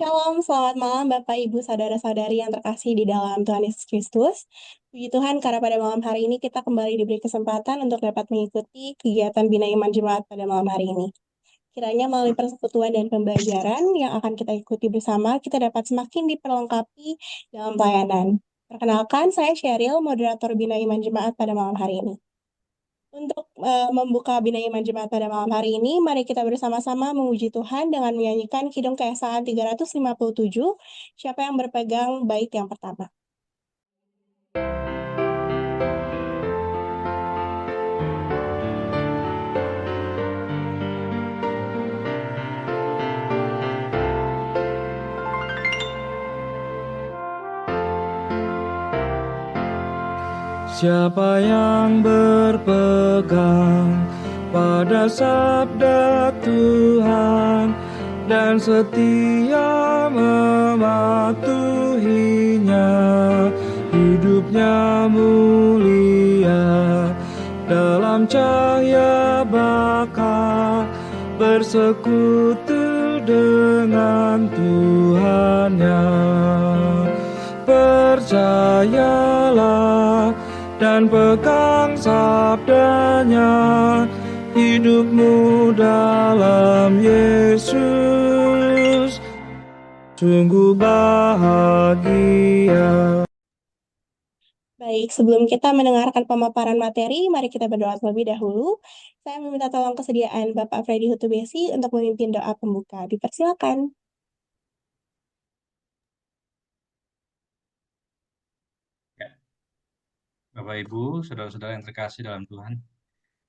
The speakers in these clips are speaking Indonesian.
Shalom, selamat malam Bapak Ibu Saudara-saudari yang terkasih di dalam Tuhan Yesus Kristus. Puji Tuhan karena pada malam hari ini kita kembali diberi kesempatan untuk dapat mengikuti kegiatan Bina Iman Jemaat pada malam hari ini. Kiranya melalui persekutuan dan pembelajaran yang akan kita ikuti bersama, kita dapat semakin diperlengkapi dalam pelayanan. Perkenalkan, saya Sheryl, moderator Bina Iman Jemaat pada malam hari ini. Untuk membuka Bina Iman Jemaat pada malam hari ini, mari kita bersama-sama memuji Tuhan dengan menyanyikan Kidung Keesaan 357, Siapa yang berpegang bait yang pertama. Siapa yang berpegang pada sabda Tuhan dan setia mematuhinya, hidupnya mulia dalam cahaya baka, bersekutu dengan Tuhannya. Percayalah dan pegang sabdanya, hidupmu dalam Yesus sungguh bahagia. Baik, sebelum kita mendengarkan pemaparan materi, mari kita berdoa terlebih dahulu. Saya meminta tolong kesediaan Bapak Freddy Hutubesi untuk memimpin doa pembuka. Dipersilakan. Bapak Ibu, saudara-saudara yang terkasih dalam Tuhan,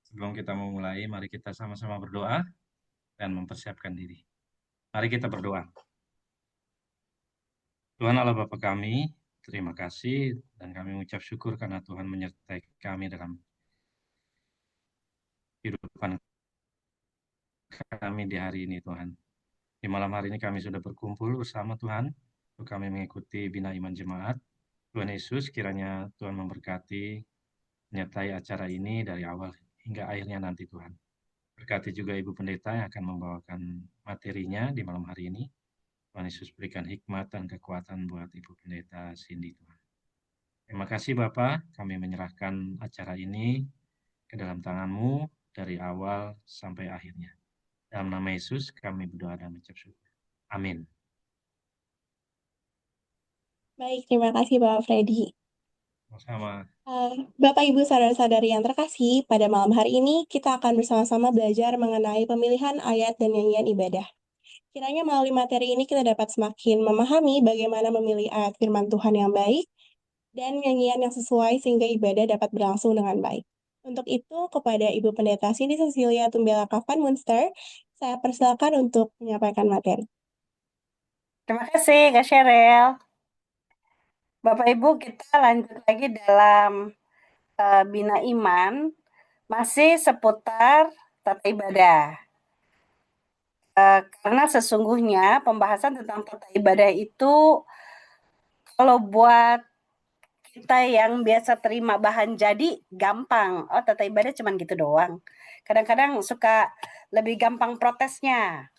sebelum kita memulai, mari kita sama-sama berdoa dan mempersiapkan diri. Mari kita berdoa. Tuhan Allah Bapa kami, terima kasih dan kami mengucap syukur karena Tuhan menyertai kami dalam kehidupan kami di hari ini, Tuhan. Di malam hari ini kami sudah berkumpul bersama Tuhan untuk kami mengikuti Bina Iman Jemaat. Tuhan Yesus, kiranya Tuhan memberkati, menyertai acara ini dari awal hingga akhirnya nanti, Tuhan. Berkati juga Ibu Pendeta yang akan membawakan materinya di malam hari ini. Tuhan Yesus berikan hikmat dan kekuatan buat Ibu Pendeta Cindy, Tuhan. Terima kasih Bapak, kami menyerahkan acara ini ke dalam tangan-Mu dari awal sampai akhirnya. Dalam nama Yesus kami berdoa dan mengucap syukur. Amin. Baik, terima kasih Bapak Freddy. Sama-sama. Bapak, Ibu, Saudara-saudari yang terkasih, pada malam hari ini kita akan bersama-sama belajar mengenai pemilihan ayat dan nyanyian ibadah. Kiranya melalui materi ini kita dapat semakin memahami bagaimana memilih ayat firman Tuhan yang baik dan nyanyian yang sesuai sehingga ibadah dapat berlangsung dengan baik. Untuk itu, kepada Ibu Pendeta Cindy Cecilia Tumbela Kavan Munster, saya persilakan untuk menyampaikan materi. Terima kasih, Kak Sheryl. Bapak Ibu, kita lanjut lagi dalam Bina Iman, masih seputar tata ibadah. Karena sesungguhnya pembahasan tentang tata ibadah itu, kalau buat kita yang biasa terima bahan jadi, gampang. Oh, tata ibadah cuma gitu doang. Kadang-kadang suka lebih gampang protesnya.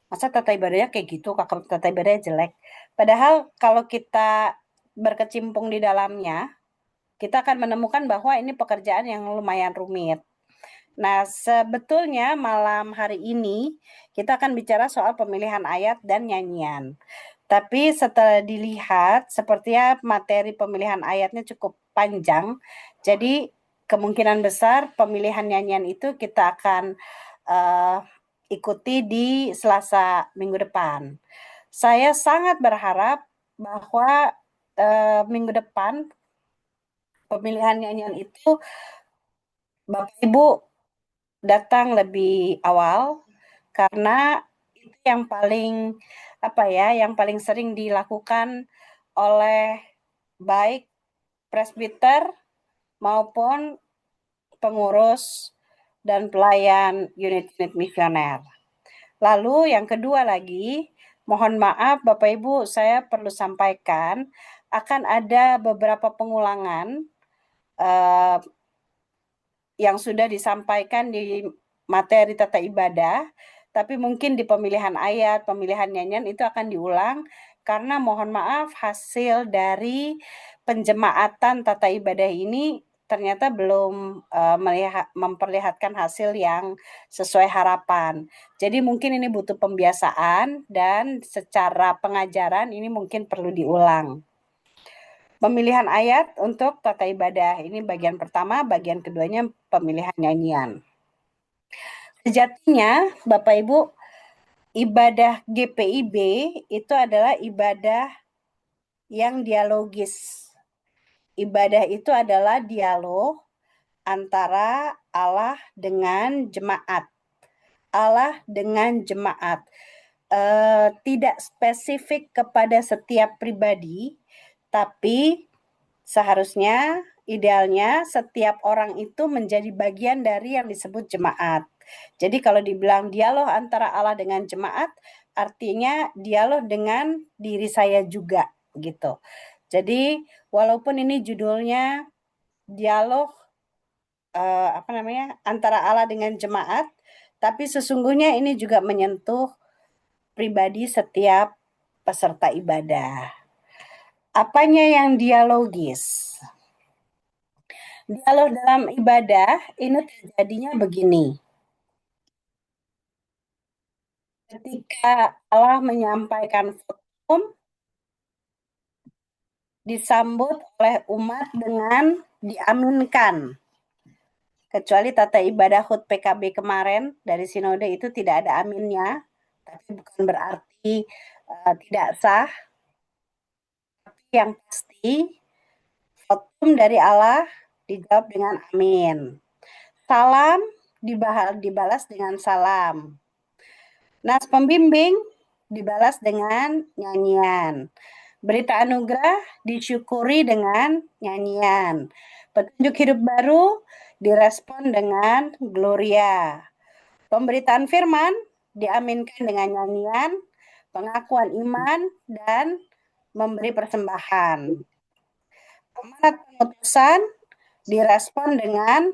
Masa tata ibadahnya kayak gitu, kakak tata ibadahnya jelek. Padahal kalau kita berkecimpung di dalamnya, kita akan menemukan bahwa ini pekerjaan yang lumayan rumit. Nah, sebetulnya malam hari ini kita akan bicara soal pemilihan ayat dan nyanyian. Tapi setelah dilihat, sepertinya materi pemilihan ayatnya cukup panjang. Jadi kemungkinan besar pemilihan nyanyian itu kita akan ikuti di Selasa minggu depan. Saya sangat berharap bahwa minggu depan pemilihan nyanyian itu Bapak Ibu datang lebih awal karena itu yang paling yang paling sering dilakukan oleh baik presbiter maupun pengurus dan pelayan unit-unit misioner. Lalu yang kedua lagi, mohon maaf Bapak Ibu, saya perlu sampaikan akan ada beberapa pengulangan yang sudah disampaikan di materi tata ibadah, tapi mungkin di pemilihan ayat, pemilihan nyanyian itu akan diulang karena mohon maaf hasil dari penjemaatan tata ibadah ini ternyata belum memperlihatkan hasil yang sesuai harapan. Jadi mungkin ini butuh pembiasaan dan secara pengajaran ini mungkin perlu diulang. Pemilihan ayat untuk tata ibadah ini bagian pertama, bagian keduanya pemilihan nyanyian. Sejatinya Bapak Ibu, ibadah GPIB itu adalah ibadah yang dialogis. Ibadah itu adalah dialog antara Allah dengan jemaat. Allah dengan jemaat. Tidak spesifik kepada setiap pribadi, tapi seharusnya idealnya setiap orang itu menjadi bagian dari yang disebut jemaat. Jadi kalau dibilang dialog antara Allah dengan jemaat, artinya dialog dengan diri saya juga gitu. Jadi walaupun ini judulnya dialog antara Allah dengan jemaat, tapi sesungguhnya ini juga menyentuh pribadi setiap peserta ibadah. Apanya yang dialogis? Dialog dalam ibadah ini terjadinya begini. Ketika Allah menyampaikan hukum, disambut oleh umat dengan diaminkan. Kecuali tata ibadah HUT PKB kemarin dari sinode itu tidak ada aminnya, tapi bukan berarti tidak sah. Tapi yang pasti, hukum dari Allah dijawab dengan amin. Salam dibalas dengan salam. Nas pembimbing dibalas dengan nyanyian. Berita anugerah disyukuri dengan nyanyian. Petunjuk hidup baru direspon dengan gloria. Pemberitaan firman diaminkan dengan nyanyian, pengakuan iman, dan memberi persembahan. Amanat pemutusan direspon dengan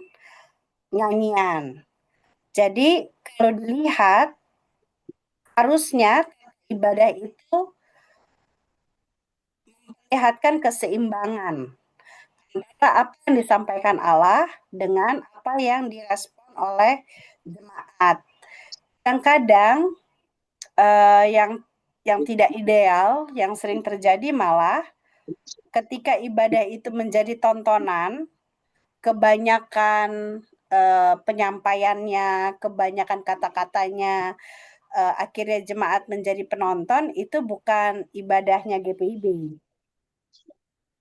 nyanyian. Jadi kalau dilihat, harusnya ibadah itu memperlihatkan keseimbangan antara apa yang disampaikan Allah dengan apa yang direspon oleh jemaat. Kadang-kadang yang tidak ideal, yang sering terjadi malah ketika ibadah itu menjadi tontonan, kebanyakan penyampaiannya, kebanyakan kata-katanya, akhirnya jemaat menjadi penonton, itu bukan ibadahnya GPIB.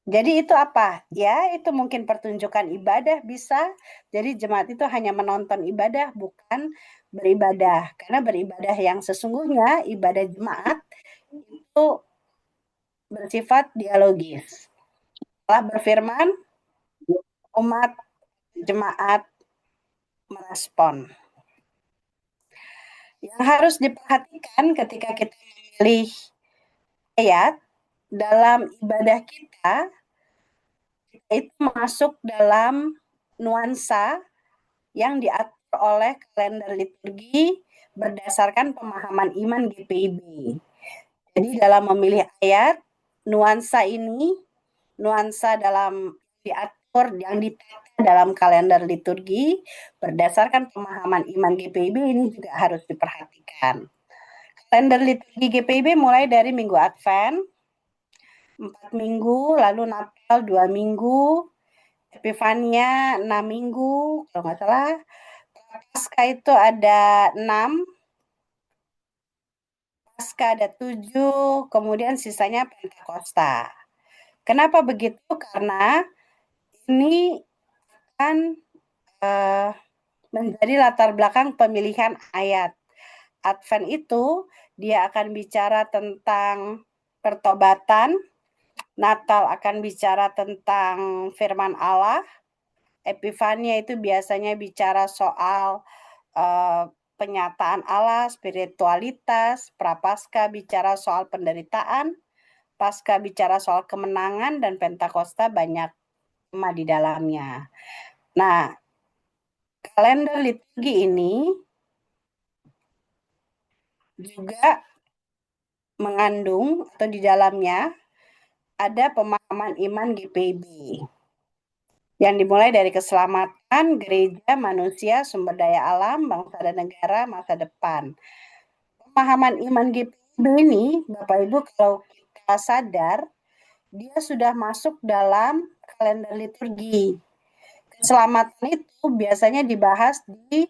Jadi itu apa? Ya, itu mungkin pertunjukan ibadah bisa. Jadi jemaat itu hanya menonton ibadah, bukan beribadah. Karena beribadah yang sesungguhnya, ibadah jemaat itu bersifat dialogis. Allah berfirman, umat jemaat merespon. Yang harus diperhatikan ketika kita memilih ayat dalam ibadah kita itu masuk dalam nuansa yang diatur oleh kalender liturgi berdasarkan pemahaman iman GPIB. Jadi dalam memilih ayat, nuansa ini, nuansa dalam diatur yang ditata dalam kalender liturgi berdasarkan pemahaman iman GPIB ini juga harus diperhatikan. Kalender liturgi GPIB mulai dari Minggu Advent, 4 minggu, lalu Natal 2 minggu, Epifania 6 minggu, kalau nggak salah. Pasca itu ada 6, Pasca ada 7, kemudian sisanya Pentakosta. Kenapa begitu? Karena ini akan menjadi latar belakang pemilihan ayat. Advent itu dia akan bicara tentang pertobatan, Natal akan bicara tentang firman Allah, Epifania itu biasanya bicara soal penyataan Allah, spiritualitas, Prapaskah bicara soal penderitaan, Paskah bicara soal kemenangan, dan Pentakosta banyak tema di dalamnya. Nah, kalender liturgi ini juga mengandung atau di dalamnya ada pemahaman iman GPIB yang dimulai dari keselamatan, gereja, manusia, sumber daya alam, bangsa dan negara, masa depan. Pemahaman iman GPIB ini, Bapak Ibu, kalau kita sadar, dia sudah masuk dalam kalender liturgi. Keselamatan itu biasanya dibahas di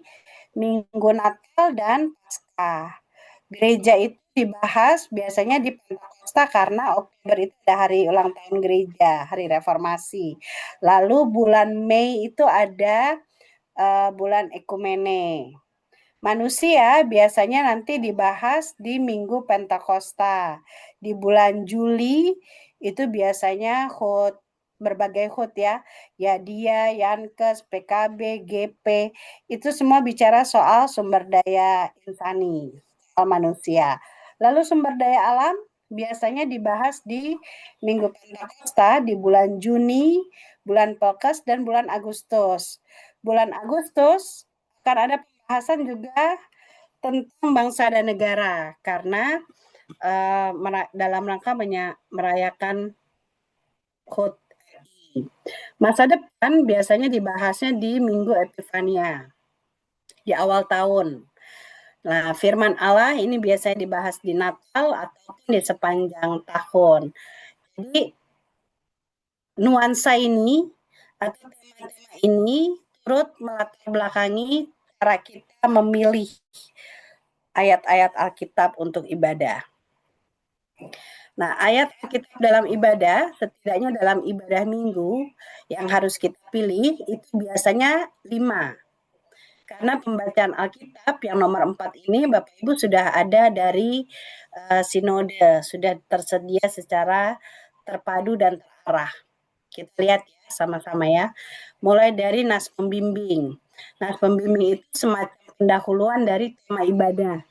Minggu Natal dan Paskah. Gereja itu dibahas biasanya di Pentakosta karena Oktober itu ada hari ulang tahun gereja, hari reformasi. Lalu bulan Mei itu ada bulan ekumene. Manusia biasanya nanti dibahas di Minggu Pentakosta. Di bulan Juli itu biasanya HUT, berbagai HUT ya. Dia, Yankes, PKB, GP, itu semua bicara soal sumber daya insani, soal manusia. Lalu sumber daya alam biasanya dibahas di Minggu Pentakosta di bulan Juni, bulan Pelkes, dan bulan Agustus. Bulan Agustus akan ada pembahasan juga tentang bangsa dan negara karena dalam rangka merayakan HUT RI. Masa depan biasanya dibahasnya di Minggu Epifania, di awal tahun. Nah, firman Allah ini biasanya dibahas di Natal ataupun di sepanjang tahun. Jadi, nuansa ini atau tema-tema ini turut melatar belakangi cara kita memilih ayat-ayat Alkitab untuk ibadah. Nah, ayat Alkitab dalam ibadah, setidaknya dalam ibadah minggu yang harus kita pilih itu biasanya 5. Karena pembacaan Alkitab yang nomor 4 ini Bapak Ibu sudah ada dari sinode, sudah tersedia secara terpadu dan terarah. Kita lihat ya sama-sama ya. Mulai dari nas pembimbing. Nas pembimbing itu semacam pendahuluan dari tema ibadah.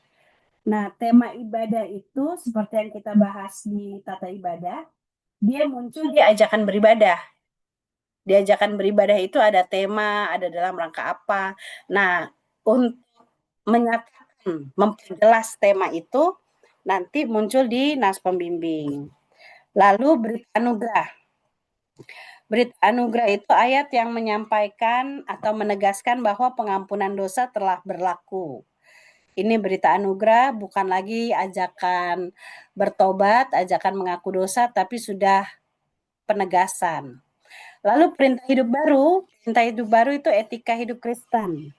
Nah, tema ibadah itu seperti yang kita bahas di tata ibadah, dia muncul di ajakan beribadah. Di ajakan beribadah itu ada tema, ada dalam rangka apa. Nah, untuk menyatakan, memperjelas tema itu, nanti muncul di nas pembimbing. Lalu berita anugerah. Berita anugerah itu ayat yang menyampaikan atau menegaskan bahwa pengampunan dosa telah berlaku. Ini berita anugerah, bukan lagi ajakan bertobat, ajakan mengaku dosa, tapi sudah penegasan. Lalu perintah hidup baru itu etika hidup Kristen.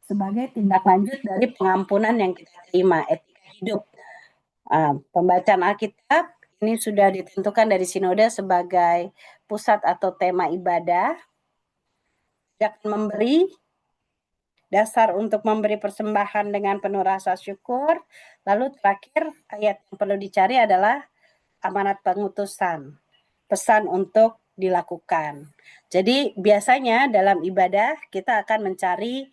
Sebagai tindak lanjut dari pengampunan yang kita terima, etika hidup. Pembacaan Alkitab ini sudah ditentukan dari sinode sebagai pusat atau tema ibadah. Ajakan memberi, dasar untuk memberi persembahan dengan penuh rasa syukur. Lalu terakhir ayat yang perlu dicari adalah amanat pengutusan, pesan untuk dilakukan. Jadi biasanya dalam ibadah kita akan mencari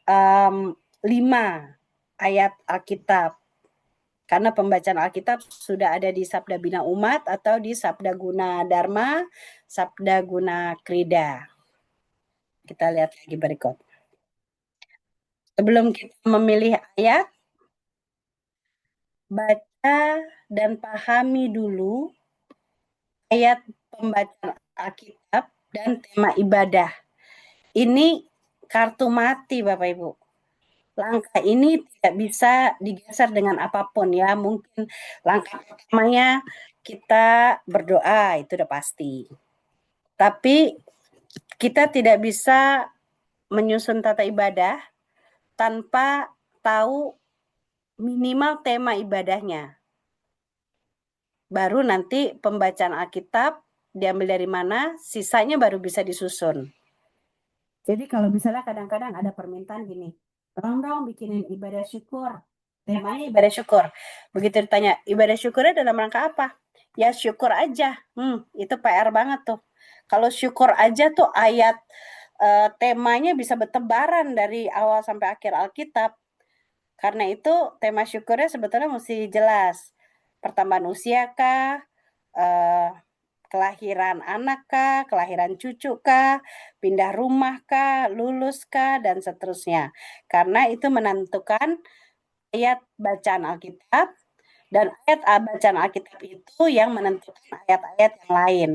5 ayat Alkitab. Karena pembacaan Alkitab sudah ada di Sabda Bina Umat atau di Sabda Guna Dharma, Sabda Guna Krida. Kita lihat lagi berikut. Sebelum kita memilih ayat, baca dan pahami dulu ayat pembacaan Alkitab dan tema ibadah. Ini kartu mati Bapak Ibu. Langkah ini tidak bisa digeser dengan apapun ya. Mungkin langkah pertamanya kita berdoa, itu udah pasti. Tapi kita tidak bisa menyusun tata ibadah tanpa tahu minimal tema ibadahnya. Baru nanti pembacaan Alkitab diambil dari mana, sisanya baru bisa disusun. Jadi kalau misalnya kadang-kadang ada permintaan gini, tolong dong bikinin ibadah syukur. Temanya ibadah syukur. Begitu ditanya, ibadah syukurnya dalam rangka apa? Ya syukur aja. Itu PR banget tuh. Kalau syukur aja tuh ayat temanya bisa bertebaran dari awal sampai akhir Alkitab. Karena itu tema syukurnya sebetulnya mesti jelas. Pertambahan usia kah? Kelahiran anak kah? Kelahiran cucu kah? Pindah rumah kah? Lulus kah? Dan seterusnya. Karena itu menentukan ayat bacaan Alkitab, dan ayat bacaan Alkitab itu yang menentukan ayat-ayat yang lain.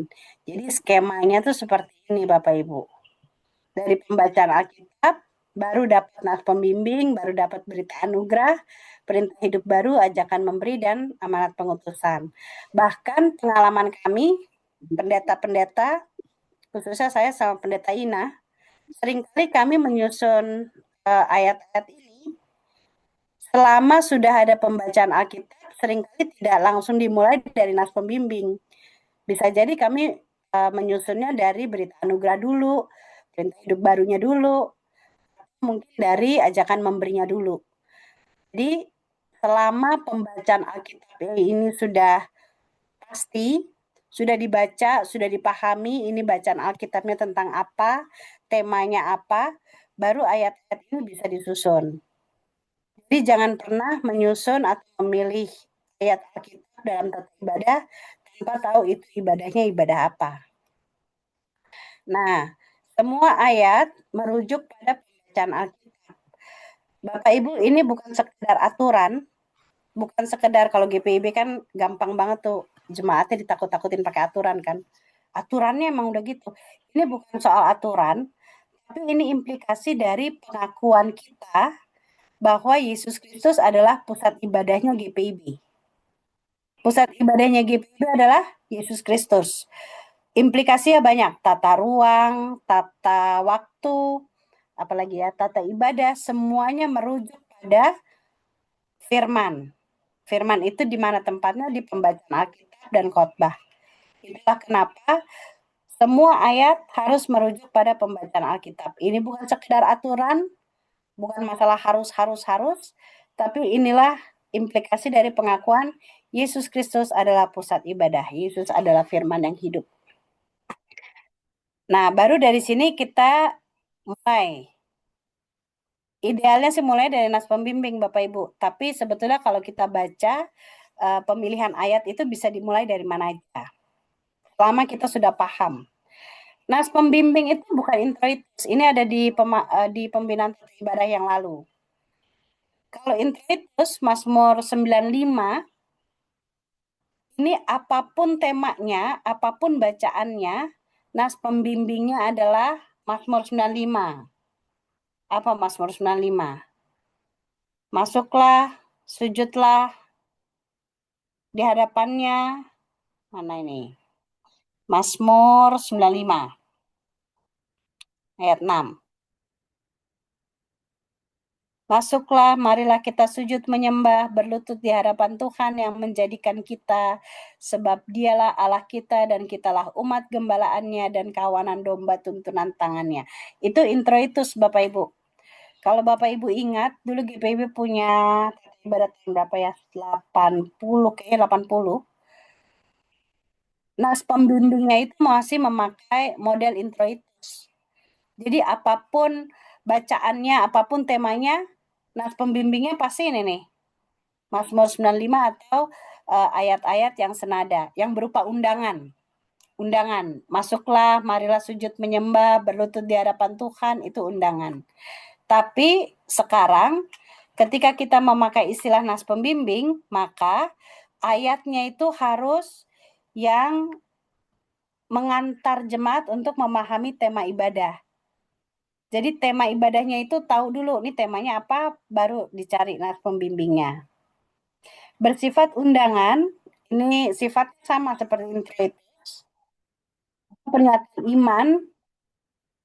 Jadi skemanya tuh seperti ini Bapak Ibu. Dari pembacaan Alkitab, baru dapat nas pembimbing, baru dapat berita anugerah, perintah hidup baru, ajakan memberi, dan amanat pengutusan. Bahkan pengalaman kami, pendeta-pendeta, khususnya saya sama pendeta Ina, seringkali kami menyusun ayat-ayat ini selama sudah ada pembacaan Alkitab, seringkali tidak langsung dimulai dari nas pembimbing. Bisa jadi kami menyusunnya dari berita anugerah dulu, perintah hidup barunya dulu, mungkin dari ajakan memberinya dulu. Jadi selama pembacaan Alkitab ini sudah pasti, sudah dibaca, sudah dipahami ini bacaan Alkitabnya tentang apa, temanya apa, baru ayat-ayat ini bisa disusun. Jadi jangan pernah menyusun atau memilih ayat Alkitab dalam tata ibadah tanpa tahu itu ibadahnya ibadah apa. Nah, semua ayat merujuk pada pembacaan Alkitab. Bapak Ibu, ini bukan sekedar aturan, bukan sekedar kalau GPIB kan gampang banget tuh jemaatnya ditakut-takutin pakai aturan kan. Aturannya emang udah gitu. Ini bukan soal aturan, tapi ini implikasi dari pengakuan kita bahwa Yesus Kristus adalah pusat ibadahnya GPIB. Pusat ibadahnya GPIB adalah Yesus Kristus. Implikasinya banyak, tata ruang, tata waktu, apalagi ya, tata ibadah, semuanya merujuk pada firman. Firman itu di mana tempatnya? Di pembacaan Alkitab dan khotbah. Itulah kenapa semua ayat harus merujuk pada pembacaan Alkitab. Ini bukan sekedar aturan, bukan masalah harus, tapi inilah implikasi dari pengakuan Yesus Kristus adalah pusat ibadah. Yesus adalah firman yang hidup. Nah, baru dari sini kita mulai. Idealnya sih mulai dari nas pembimbing Bapak Ibu. Tapi sebetulnya kalau kita baca pemilihan ayat itu bisa dimulai dari mana aja. Selama kita sudah paham. Nas pembimbing itu bukan introitus. Ini ada di pembinaan tata ibadah yang lalu. Kalau introitus Mazmur 95, ini apapun temanya, apapun bacaannya, nas pembimbingnya adalah Mazmur 95. Apa Mazmur 95? Masuklah, sujudlah di hadapannya. Mana ini? Mazmur 95 ayat 6. Masuklah, marilah kita sujud menyembah, berlutut di hadapan Tuhan yang menjadikan kita, sebab dialah Allah kita dan kitalah umat gembalaannya dan kawanan domba tuntunan tangannya. Itu introitus Bapak Ibu. Kalau Bapak Ibu ingat, dulu GPIB punya ibadat berapa ya? 80, kayaknya 80. Nas pembimbingnya itu masih memakai model introitus. Jadi apapun bacaannya, apapun temanya, nas pembimbingnya pasti ini nih. Mazmur 95 atau ayat-ayat yang senada, yang berupa undangan. Undangan, masuklah, marilah sujud menyembah, berlutut di hadapan Tuhan, itu undangan. Tapi sekarang ketika kita memakai istilah nas pembimbing, maka ayatnya itu harus yang mengantar jemaat untuk memahami tema ibadah. Jadi tema ibadahnya itu tahu dulu, ini temanya apa, baru dicari nas pembimbingnya. Bersifat undangan, ini sifat sama seperti introitus. Pernyataan iman,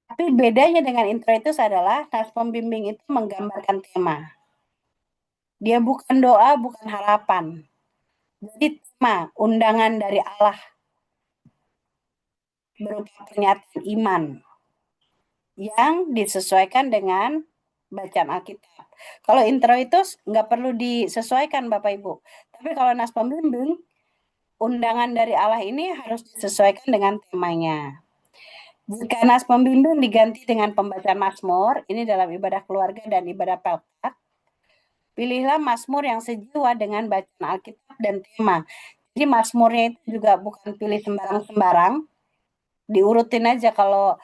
tapi bedanya dengan introitus adalah nas pembimbing itu menggambarkan tema. Dia bukan doa, bukan harapan. Jadi tema, undangan dari Allah berupa pernyataan iman yang disesuaikan dengan bacaan Alkitab. Kalau introitus nggak perlu disesuaikan Bapak Ibu. Tapi kalau nas pembimbing, undangan dari Allah ini harus disesuaikan dengan temanya. Jika nas pembimbing diganti dengan pembacaan Mazmur, ini dalam ibadah keluarga dan ibadah pelkat, pilihlah Mazmur yang sejiwa dengan bacaan Alkitab dan tema. Jadi Mazmurnya itu juga bukan pilih sembarang-sembarang, diurutin aja kalau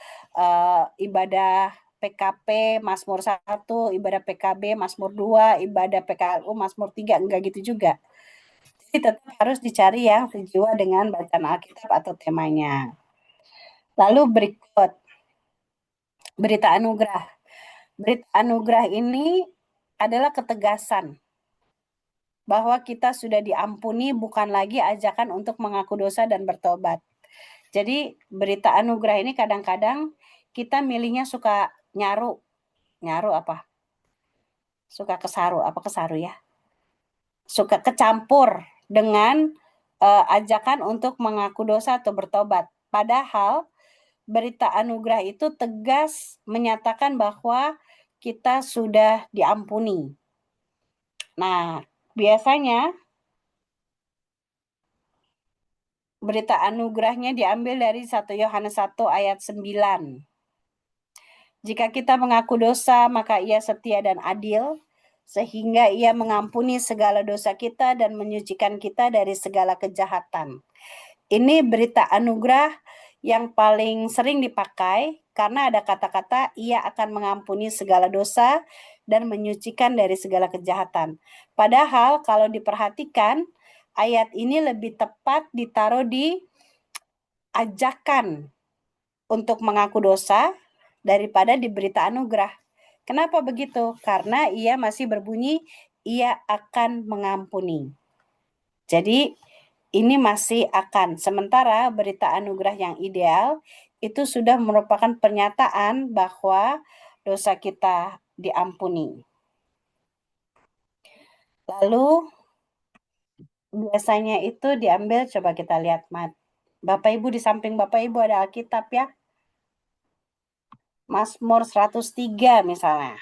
ibadah PKP Mazmur 1, ibadah PKB Mazmur 2, ibadah PKLU Mazmur 3, enggak gitu juga. Jadi tetap harus dicari yang sejiwa dengan bacaan Alkitab atau temanya. Lalu berikut, berita anugerah. Berita anugerah ini adalah ketegasan bahwa kita sudah diampuni, bukan lagi ajakan untuk mengaku dosa dan bertobat. Jadi berita anugerah ini kadang-kadang kita milihnya suka nyaru apa? Suka kesaru ya? Suka kecampur dengan ajakan untuk mengaku dosa atau bertobat. Padahal berita anugerah itu tegas menyatakan bahwa kita sudah diampuni. Nah, biasanya berita anugerahnya diambil dari 1 Yohanes 1 ayat 9. Jika kita mengaku dosa, maka Ia setia dan adil, sehingga Ia mengampuni segala dosa kita dan menyucikan kita dari segala kejahatan. Ini berita anugerah yang paling sering dipakai karena ada kata-kata Ia akan mengampuni segala dosa dan menyucikan dari segala kejahatan. Padahal kalau diperhatikan, ayat ini lebih tepat ditaruh di ajakan untuk mengaku dosa daripada di berita anugerah. Kenapa begitu? Karena ia masih berbunyi, ia akan mengampuni. Jadi ini masih akan. Sementara berita anugerah yang ideal itu sudah merupakan pernyataan bahwa dosa kita diampuni. Lalu biasanya itu diambil, coba kita lihat, Bapak Ibu, di samping Bapak Ibu ada Alkitab ya. Mazmur 103 misalnya.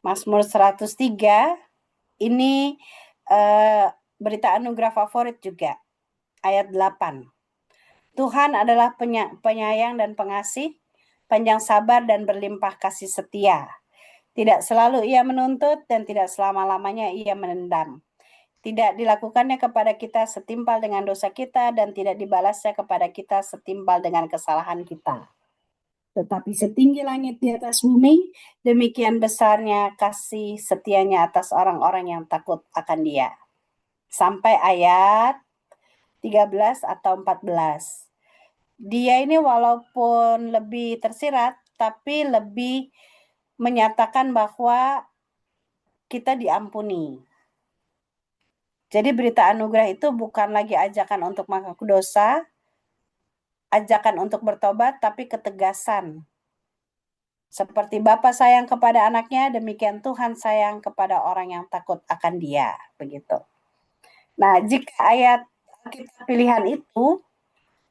Mazmur 103 ini berita anugerah favorit juga. Ayat 8. Tuhan adalah penyayang dan pengasih, panjang sabar dan berlimpah kasih setia. Tidak selalu ia menuntut dan tidak selama-lamanya ia menendam. Tidak dilakukannya kepada kita setimpal dengan dosa kita dan tidak dibalasnya kepada kita setimpal dengan kesalahan kita. Tetapi setinggi langit di atas bumi, demikian besarnya kasih setianya atas orang-orang yang takut akan Dia. Sampai ayat 13 atau 14. Dia ini walaupun lebih tersirat, tapi lebih menyatakan bahwa kita diampuni. Jadi berita anugerah itu bukan lagi ajakan untuk mengaku dosa, ajakan untuk bertobat, tapi ketegasan. Seperti Bapa sayang kepada anaknya, demikian Tuhan sayang kepada orang yang takut akan Dia. Begitu. Nah, jika ayat kita pilihan itu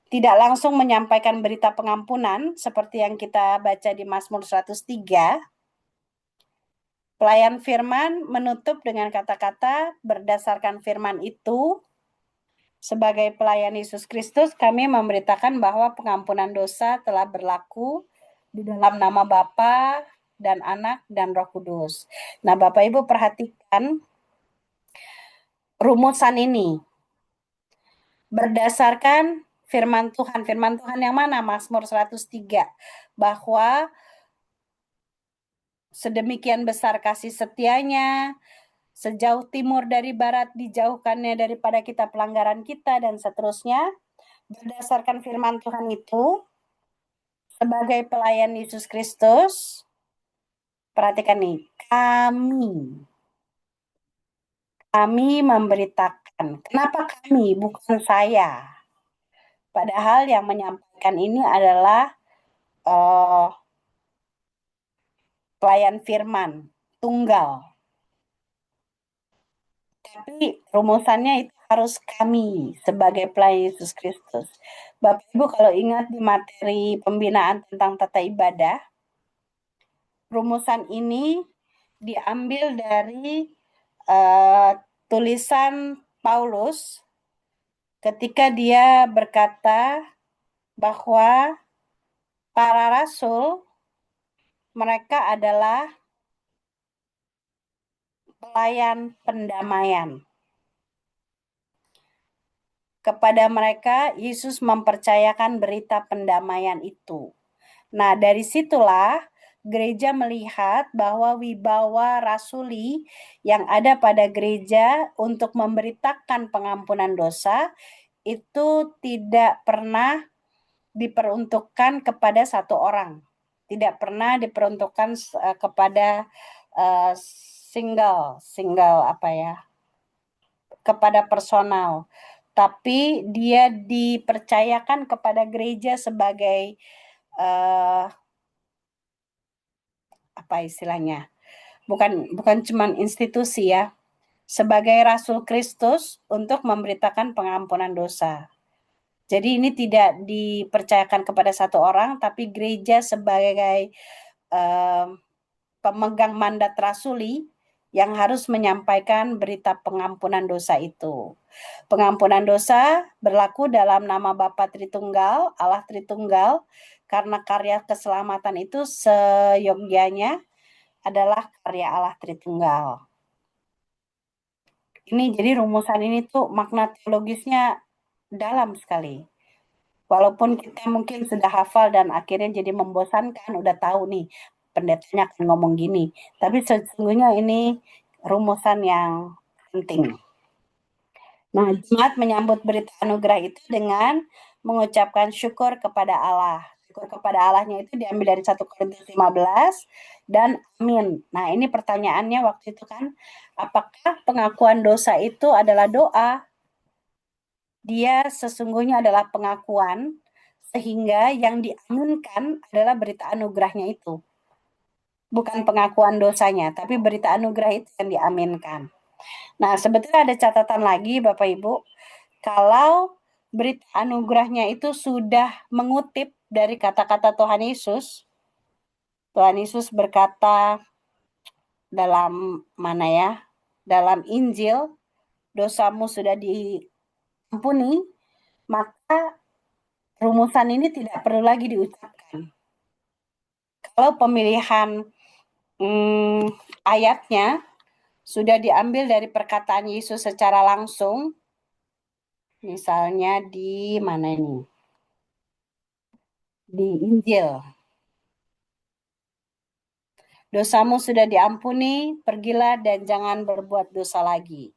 tidak langsung menyampaikan berita pengampunan, seperti yang kita baca di Mazmur 103, pelayan firman menutup dengan kata-kata, berdasarkan firman itu, sebagai pelayan Yesus Kristus, kami memberitakan bahwa pengampunan dosa telah berlaku di dalam nama Bapa dan Anak dan Roh Kudus. Nah, Bapak Ibu perhatikan rumusan ini. Berdasarkan firman Tuhan yang mana? Mazmur 103. Bahwa sedemikian besar kasih setianya, sejauh timur dari barat dijauhkannya daripada kita pelanggaran kita, dan seterusnya. Berdasarkan firman Tuhan itu, sebagai pelayan Yesus Kristus, perhatikan nih, kami memberitakan. Kenapa kami, bukan saya? Padahal yang menyampaikan ini adalah pelayan firman, tunggal. Tapi rumusannya itu harus kami sebagai pelayan Yesus Kristus. Bapak Ibu kalau ingat di materi pembinaan tentang tata ibadah, rumusan ini diambil dari tulisan Paulus ketika dia berkata bahwa para rasul mereka adalah pelayan pendamaian. kepada mereka Yesus mempercayakan berita pendamaian itu. Nah, dari situlah gereja melihat bahwa wibawa rasuli yang ada pada gereja untuk memberitakan pengampunan dosa itu tidak pernah diperuntukkan kepada satu orang. Tidak pernah diperuntukkan kepada kepada personal. Tapi dia dipercayakan kepada gereja sebagai apa istilahnya? Bukan cuma institusi ya, sebagai Rasul Kristus untuk memberitakan pengampunan dosa. Jadi ini tidak dipercayakan kepada satu orang, tapi gereja sebagai pemegang mandat rasuli yang harus menyampaikan berita pengampunan dosa itu. Pengampunan dosa berlaku dalam nama Bapa Tritunggal, Allah Tritunggal, karena karya keselamatan itu seyogyanya adalah karya Allah Tritunggal. Ini jadi rumusan ini tuh makna teologisnya dalam sekali. Walaupun kita mungkin sudah hafal dan akhirnya jadi membosankan, udah tahu nih pendetanya akan ngomong gini. Tapi sesungguhnya ini rumusan yang penting. Nah, jemaat menyambut berita anugerah itu dengan mengucapkan syukur kepada Allah. Syukur kepada Allahnya itu diambil dari 1 Korintus 15 dan amin. Nah, ini pertanyaannya waktu itu kan, apakah pengakuan dosa itu adalah doa? Dia sesungguhnya adalah pengakuan, sehingga yang diaminkan adalah berita anugerahnya itu. Bukan pengakuan dosanya, tapi berita anugerah itu yang diaminkan. Nah, sebetulnya ada catatan lagi Bapak Ibu, kalau berita anugerahnya itu sudah mengutip dari kata-kata Tuhan Yesus. Tuhan Yesus berkata dalam mana ya? Dalam Injil, dosamu sudah diampuni, maka rumusan ini tidak perlu lagi diucapkan. Kalau pemilihan ayatnya sudah diambil dari perkataan Yesus secara langsung, misalnya di mana ini? Di Injil. Dosamu sudah diampuni, pergilah dan jangan berbuat dosa lagi.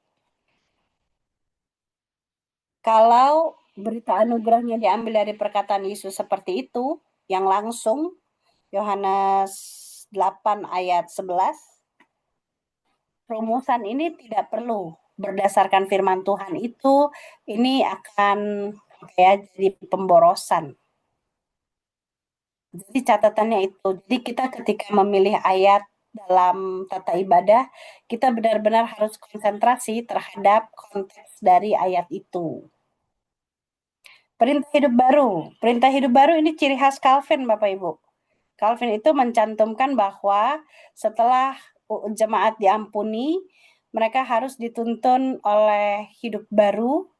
Kalau berita anugerahnya diambil dari perkataan Yesus seperti itu, yang langsung, Yohanes 8 ayat 11, rumusan ini tidak perlu berdasarkan firman Tuhan itu, ini akan jadi pemborosan. Jadi catatannya itu, jadi kita ketika memilih ayat dalam tata ibadah, kita benar-benar harus konsentrasi terhadap konteks dari ayat itu. Perintah hidup baru ini ciri khas Calvin Bapak Ibu. Calvin itu mencantumkan bahwa setelah jemaat diampuni, mereka harus dituntun oleh hidup baru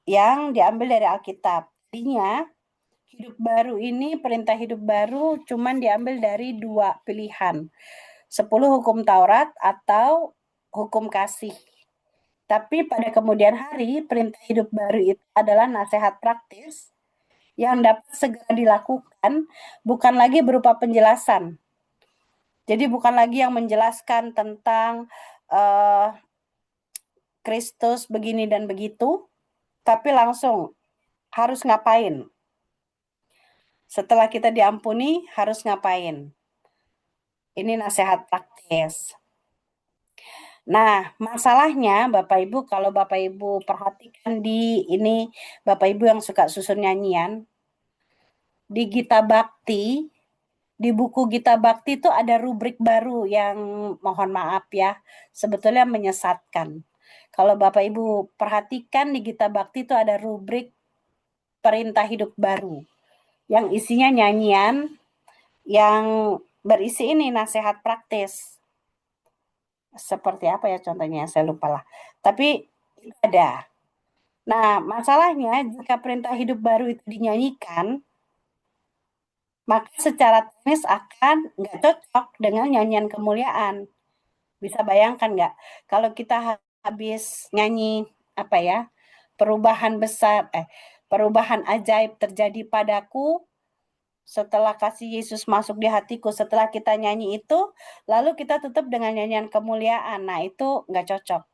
yang diambil dari Alkitab. Artinya, hidup baru ini, perintah hidup baru cuman diambil dari 2 pilihan. 10 hukum Taurat atau hukum kasih. Tapi pada kemudian hari, perintah hidup baru itu adalah nasihat praktis yang dapat segera dilakukan, bukan lagi berupa penjelasan. Jadi bukan lagi yang menjelaskan tentang Kristus begini dan begitu, tapi langsung harus ngapain. Setelah kita diampuni, harus ngapain. Ini nasihat praktis. Nah, masalahnya Bapak Ibu, kalau Bapak Ibu perhatikan di ini, Bapak Ibu yang suka susun nyanyian, di Gita Bakti, di buku Gita Bakti itu ada rubrik baru yang mohon maaf ya, sebetulnya menyesatkan. Kalau Bapak Ibu perhatikan di Gita Bakti itu ada rubrik perintah hidup baru, yang isinya nyanyian, yang berisi ini nasihat praktis. Seperti apa ya contohnya, saya lupa lah. Tapi ada. Nah, masalahnya jika perintah hidup baru itu dinyanyikan, maka secara teknis akan nggak cocok dengan nyanyian kemuliaan. Bisa bayangkan nggak? Kalau kita habis nyanyi perubahan besar, perubahan ajaib terjadi padaku setelah kasih Yesus masuk di hatiku, setelah kita nyanyi itu, lalu kita tutup dengan nyanyian kemuliaan. Nah, itu nggak cocok.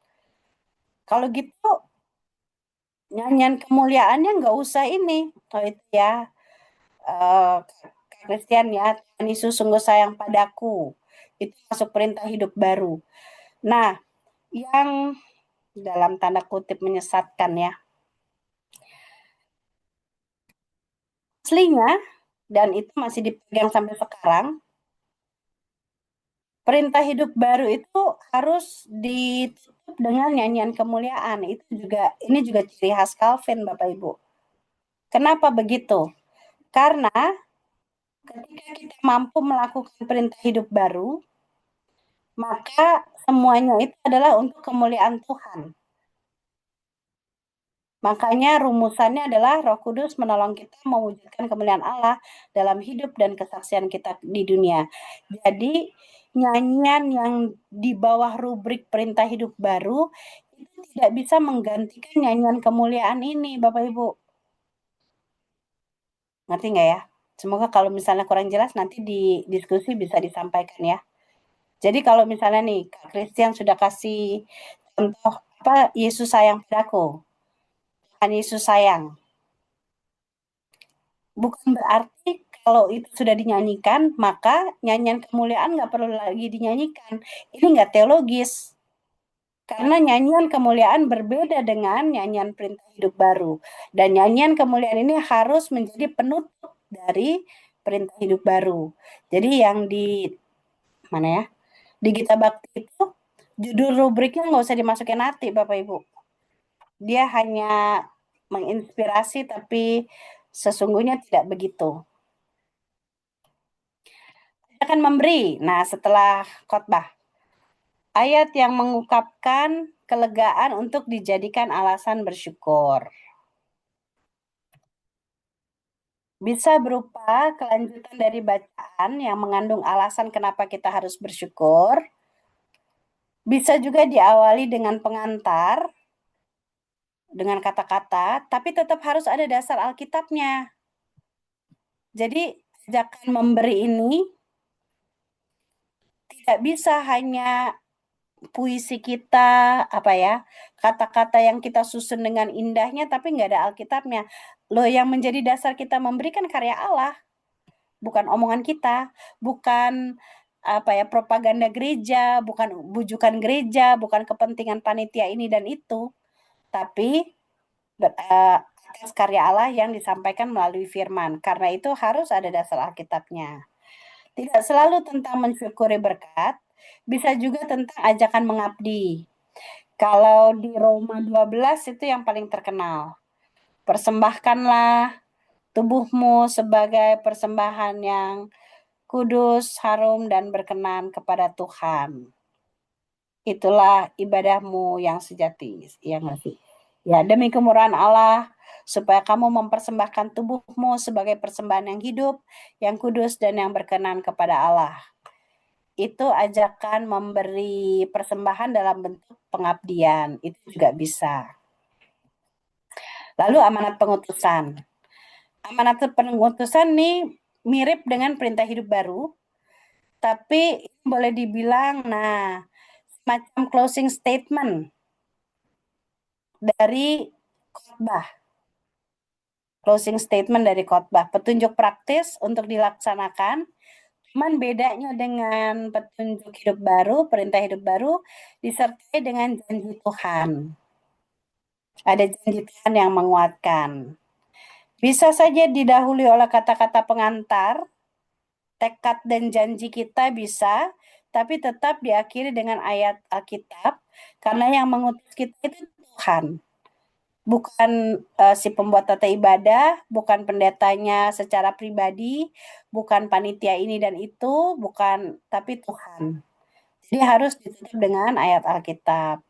Kalau gitu, nyanyian kemuliaannya nggak usah ini. Oh, itu ya, Christian ya, Tuhan Yesus sungguh sayang padaku. Itu masuk perintah hidup baru. Nah, yang dalam tanda kutip menyesatkan ya, aslinya, dan itu masih dipegang sampai sekarang, perintah hidup baru itu harus ditutup dengan nyanyian kemuliaan. Ini juga ciri khas Calvin, Bapak Ibu. Kenapa begitu? Karena ketika kita mampu melakukan perintah hidup baru, maka semuanya itu adalah untuk kemuliaan Tuhan. Makanya rumusannya adalah Roh Kudus menolong kita mewujudkan kemuliaan Allah dalam hidup dan kesaksian kita di dunia. Jadi nyanyian yang di bawah rubrik perintah hidup baru itu tidak bisa menggantikan nyanyian kemuliaan ini, Bapak Ibu. Ngerti nggak ya? Semoga kalau misalnya kurang jelas nanti di diskusi bisa disampaikan ya. Jadi kalau misalnya nih Kak Christian sudah kasih contoh Yesus sayang padaku. Tuhan Yesus sayang. Bukan berarti kalau itu sudah dinyanyikan, maka nyanyian kemuliaan nggak perlu lagi dinyanyikan. Ini nggak teologis. Karena nyanyian kemuliaan berbeda dengan nyanyian perintah hidup baru. Dan nyanyian kemuliaan ini harus menjadi penutup dari perintah hidup baru. Jadi yang di mana ya? Di Gita Bakti itu judul rubriknya nggak usah dimasukin hati, Bapak Ibu. Dia hanya menginspirasi tapi sesungguhnya tidak begitu. Akan memberi. Nah, setelah khotbah. Ayat yang mengungkapkan kelegaan untuk dijadikan alasan bersyukur. Bisa berupa kelanjutan dari bacaan yang mengandung alasan kenapa kita harus bersyukur. Bisa juga diawali dengan pengantar, dengan kata-kata, tapi tetap harus ada dasar Alkitabnya. Jadi, ajakan memberi ini tidak bisa hanya puisi kita, kata-kata yang kita susun dengan indahnya, tapi nggak ada Alkitabnya. Loh, yang menjadi dasar kita memberikan karya Allah, bukan omongan kita, bukan propaganda gereja, bukan bujukan gereja, bukan kepentingan panitia ini dan itu, tapi atas karya Allah yang disampaikan melalui firman. Karena itu harus ada dasar Alkitabnya. Tidak selalu tentang mensyukuri berkat, bisa juga tentang ajakan mengabdi. Kalau di Roma 12 itu yang paling terkenal. Persembahkanlah tubuhmu sebagai persembahan yang kudus, harum, dan berkenan kepada Tuhan. Itulah ibadahmu yang sejati. Ya nggak sih? Ya, demi kemurahan Allah, supaya kamu mempersembahkan tubuhmu sebagai persembahan yang hidup, yang kudus, dan yang berkenan kepada Allah. Itu ajakan memberi persembahan dalam bentuk pengabdian. Itu juga bisa. Lalu amanat pengutusan. Amanat pengutusan nih mirip dengan perintah hidup baru, tapi boleh dibilang, semacam closing statement dari khotbah. Closing statement dari khotbah. Petunjuk praktis untuk dilaksanakan. Cuman bedanya dengan petunjuk hidup baru, perintah hidup baru, disertai dengan janji Tuhan. Ada janji Tuhan yang menguatkan. Bisa saja didahului oleh kata-kata pengantar, tekad dan janji kita bisa, tapi tetap diakhiri dengan ayat Alkitab, karena yang mengutus kita itu Tuhan. Bukan si pembuat tata ibadah, bukan pendetanya secara pribadi, bukan panitia ini dan itu, tapi Tuhan. Jadi harus ditutup dengan ayat Alkitab.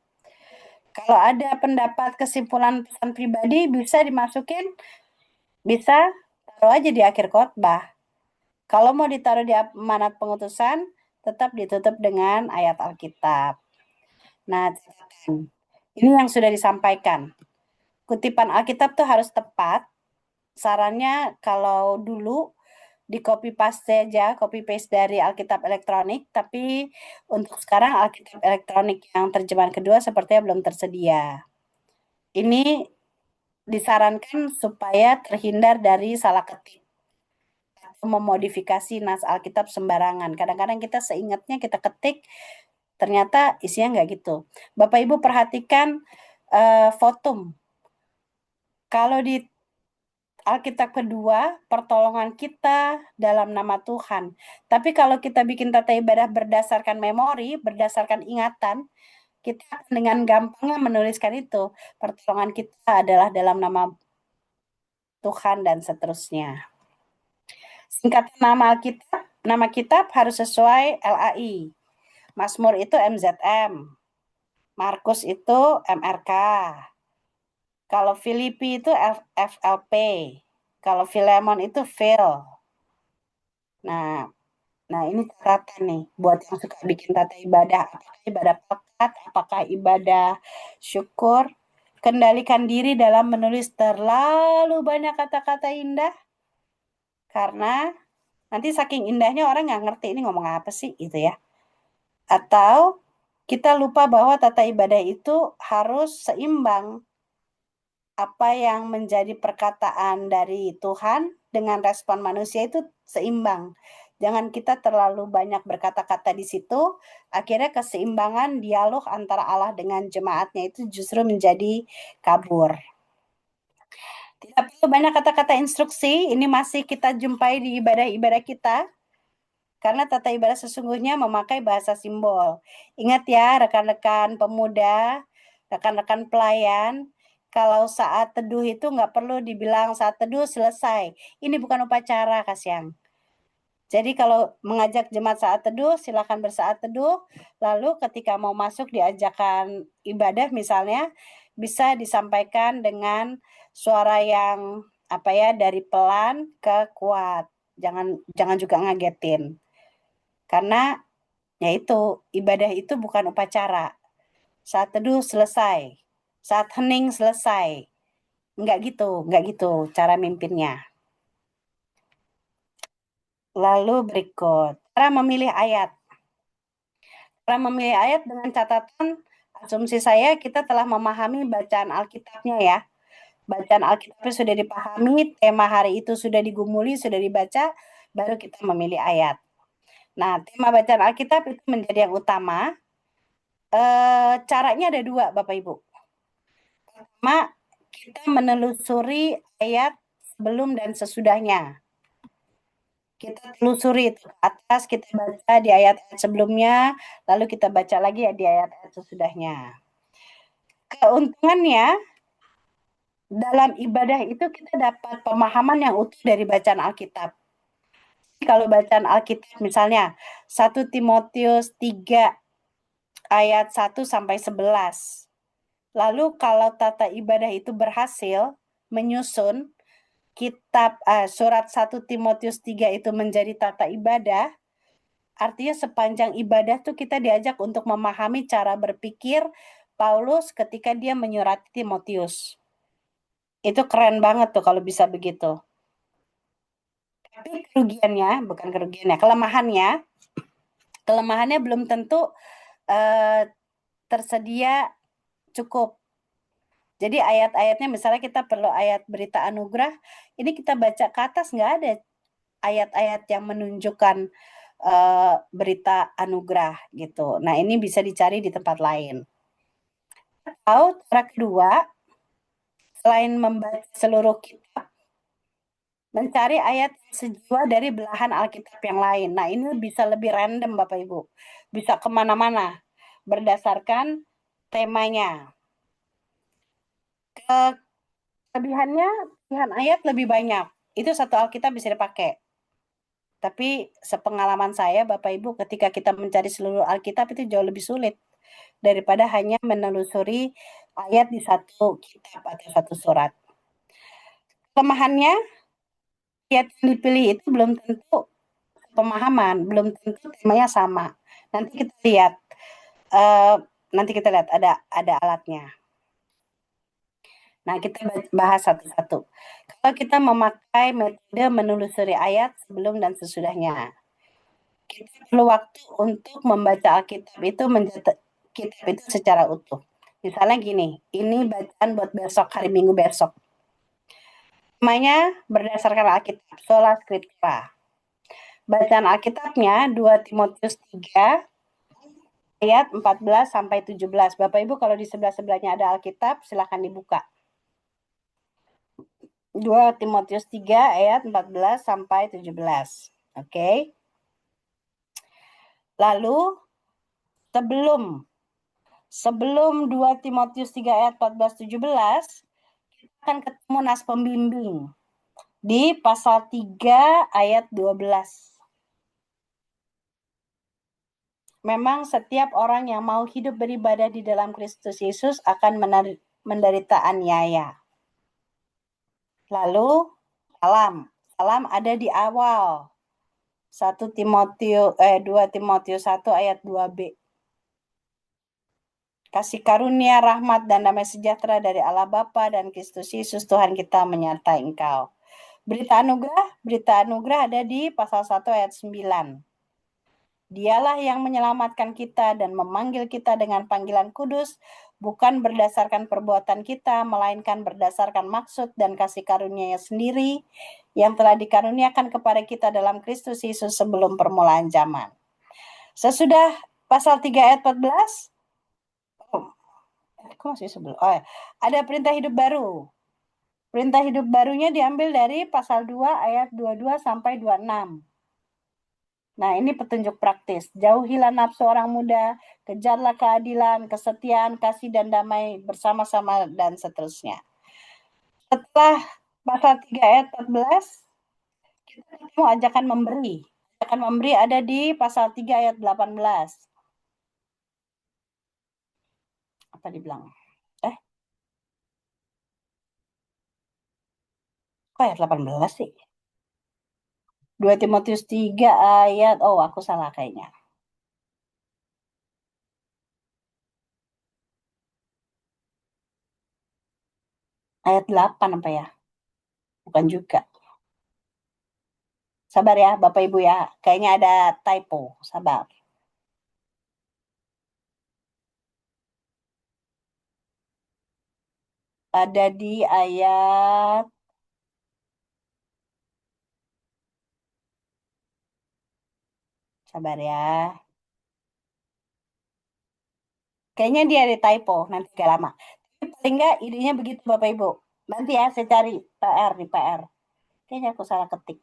Kalau ada pendapat kesimpulan pesan pribadi bisa dimasukin, bisa taruh aja di akhir khotbah. Kalau mau ditaruh di amanat pengutusan, tetap ditutup dengan ayat Alkitab. Nah, ini yang sudah disampaikan. kutipan Alkitab tuh harus tepat. Sarannya kalau dulu di copy paste aja, copy paste dari Alkitab elektronik, tapi untuk sekarang Alkitab elektronik yang terjemahan kedua sepertinya belum tersedia. Ini disarankan supaya terhindar dari salah ketik atau memodifikasi nas Alkitab sembarangan. Kadang-kadang kita seingatnya kita ketik, ternyata isinya nggak gitu. Bapak Ibu perhatikan votum. Kalau di Alkitab kedua, pertolongan kita dalam nama Tuhan. Tapi kalau kita bikin tata ibadah berdasarkan memori, berdasarkan ingatan, kita dengan gampangnya menuliskan itu. Pertolongan kita adalah dalam nama Tuhan dan seterusnya. Singkatan nama kitab harus sesuai LAI. Mazmur itu MZM. Markus itu MRK. Kalau Filipi itu FLP. Kalau Filemon itu Phil. Nah, ini catatan nih buat yang suka bikin tata ibadah. Apakah ibadah pekat, apakah ibadah syukur. Kendalikan diri dalam menulis terlalu banyak kata-kata indah. Karena nanti saking indahnya orang nggak ngerti ini ngomong apa sih gitu ya. Atau kita lupa bahwa tata ibadah itu harus seimbang. Apa yang menjadi perkataan dari Tuhan dengan respon manusia itu seimbang. Jangan kita terlalu banyak berkata-kata di situ, akhirnya keseimbangan dialog antara Allah dengan jemaatnya itu justru menjadi kabur. Tidak perlu banyak kata-kata instruksi, ini masih kita jumpai di ibadah-ibadah kita. Karena tata ibadah sesungguhnya memakai bahasa simbol. Ingat ya rekan-rekan pemuda, rekan-rekan pelayan, kalau saat teduh itu nggak perlu dibilang saat teduh selesai. Ini bukan upacara, Kasyang. Jadi kalau mengajak jemaat saat teduh, silakan bersaat teduh. Lalu ketika mau masuk diajakan ibadah misalnya, bisa disampaikan dengan suara yang dari pelan ke kuat. Jangan juga ngagetin. Karena yaitu ibadah itu bukan upacara. Saat teduh selesai. Saat hening selesai. Enggak gitu cara mimpinnya. Lalu berikut, cara memilih ayat. Cara memilih ayat dengan catatan, asumsi saya kita telah memahami bacaan Alkitabnya ya. Bacaan Alkitabnya sudah dipahami, tema hari itu sudah digumuli, sudah dibaca, baru kita memilih ayat. Nah, tema bacaan Alkitab itu menjadi yang utama. Caranya ada dua, Bapak Ibu. Pertama, kita menelusuri ayat sebelum dan sesudahnya. Kita telusuri itu ke atas, kita baca di ayat-ayat sebelumnya, lalu kita baca lagi ya di ayat-ayat sesudahnya. Keuntungannya, dalam ibadah itu kita dapat pemahaman yang utuh dari bacaan Alkitab. Kalau bacaan Alkitab misalnya 1 Timotius 3 ayat 1 sampai 11. Lalu kalau tata ibadah itu berhasil menyusun kitab surat 1 Timotius 3 itu menjadi tata ibadah, artinya sepanjang ibadah tuh kita diajak untuk memahami cara berpikir Paulus ketika dia menyurati Timotius. Itu keren banget tuh kalau bisa begitu. Tapi kelemahannya belum tentu tersedia cukup. Jadi ayat-ayatnya misalnya kita perlu ayat berita anugerah, ini kita baca ke atas nggak ada ayat-ayat yang menunjukkan berita anugerah gitu. Nah ini bisa dicari di tempat lain. Atau cara kedua, selain membaca seluruh kitab, mencari ayat sejiwa dari belahan Alkitab yang lain. Nah ini bisa lebih random Bapak Ibu. Bisa kemana-mana berdasarkan temanya. Kelebihannya, pilihan ayat lebih banyak. Itu satu Alkitab bisa dipakai. Tapi sepengalaman saya, Bapak Ibu, ketika kita mencari seluruh Alkitab itu jauh lebih sulit daripada hanya menelusuri ayat di satu kitab atau satu surat. Kelemahannya, ayat yang dipilih itu belum tentu pemahaman, belum tentu temanya sama. Nanti kita lihat, ada alatnya. Nah, kita bahas satu-satu. Kalau kita memakai metode menelusuri ayat sebelum dan sesudahnya, kita perlu waktu untuk membaca Alkitab itu kitab itu secara utuh. Misalnya gini, ini bacaan buat besok, hari Minggu besok. Namanya berdasarkan Alkitab, sola scriptura. Bacaan Alkitabnya 2 Timotius 3 ayat 14 sampai 17. Bapak Ibu kalau di sebelah-sebelahnya ada Alkitab, silakan dibuka. 2 Timotius 3 ayat 14 sampai 17. Oke. Lalu sebelum 2 Timotius 3 ayat 14 17 kita akan ketemu nas pembimbing di pasal 3 ayat 12. Memang setiap orang yang mau hidup beribadah di dalam Kristus Yesus akan menderita aniaya. Lalu salam ada di awal. 2 Timotius 1 ayat 2b. Kasih karunia, rahmat, dan damai sejahtera dari Allah Bapa dan Kristus Yesus Tuhan kita menyertai engkau. Berita anugerah ada di pasal 1 ayat 9. Dialah yang menyelamatkan kita dan memanggil kita dengan panggilan kudus, bukan berdasarkan perbuatan kita, melainkan berdasarkan maksud dan kasih karunia-Nya sendiri yang telah dikaruniakan kepada kita dalam Kristus Yesus sebelum permulaan zaman. Sesudah pasal 3 ayat 14, ada perintah hidup baru. Perintah hidup barunya diambil dari pasal 2 ayat 22 sampai 26. Nah, ini petunjuk praktis. Jauhilah nafsu orang muda, kejarlah keadilan, kesetiaan, kasih, dan damai bersama-sama, dan seterusnya. Setelah pasal 3 ayat 14, kita ketemu ajakan memberi. Ajakan memberi ada di pasal 3 ayat 18. Apa dibilang? Kok ayat 18 sih? 2 Timotius 3 ayat, aku salah kayaknya. Ayat 8 apa ya? Bukan juga. Sabar ya, Bapak Ibu ya. Kayaknya ada typo. Sabar. Ada di ayat sabar ya. Kayaknya dia ada typo, nanti gak lama. Tapi paling nggak idenya begitu Bapak Ibu. Nanti ya saya cari di PR. Kayaknya aku salah ketik.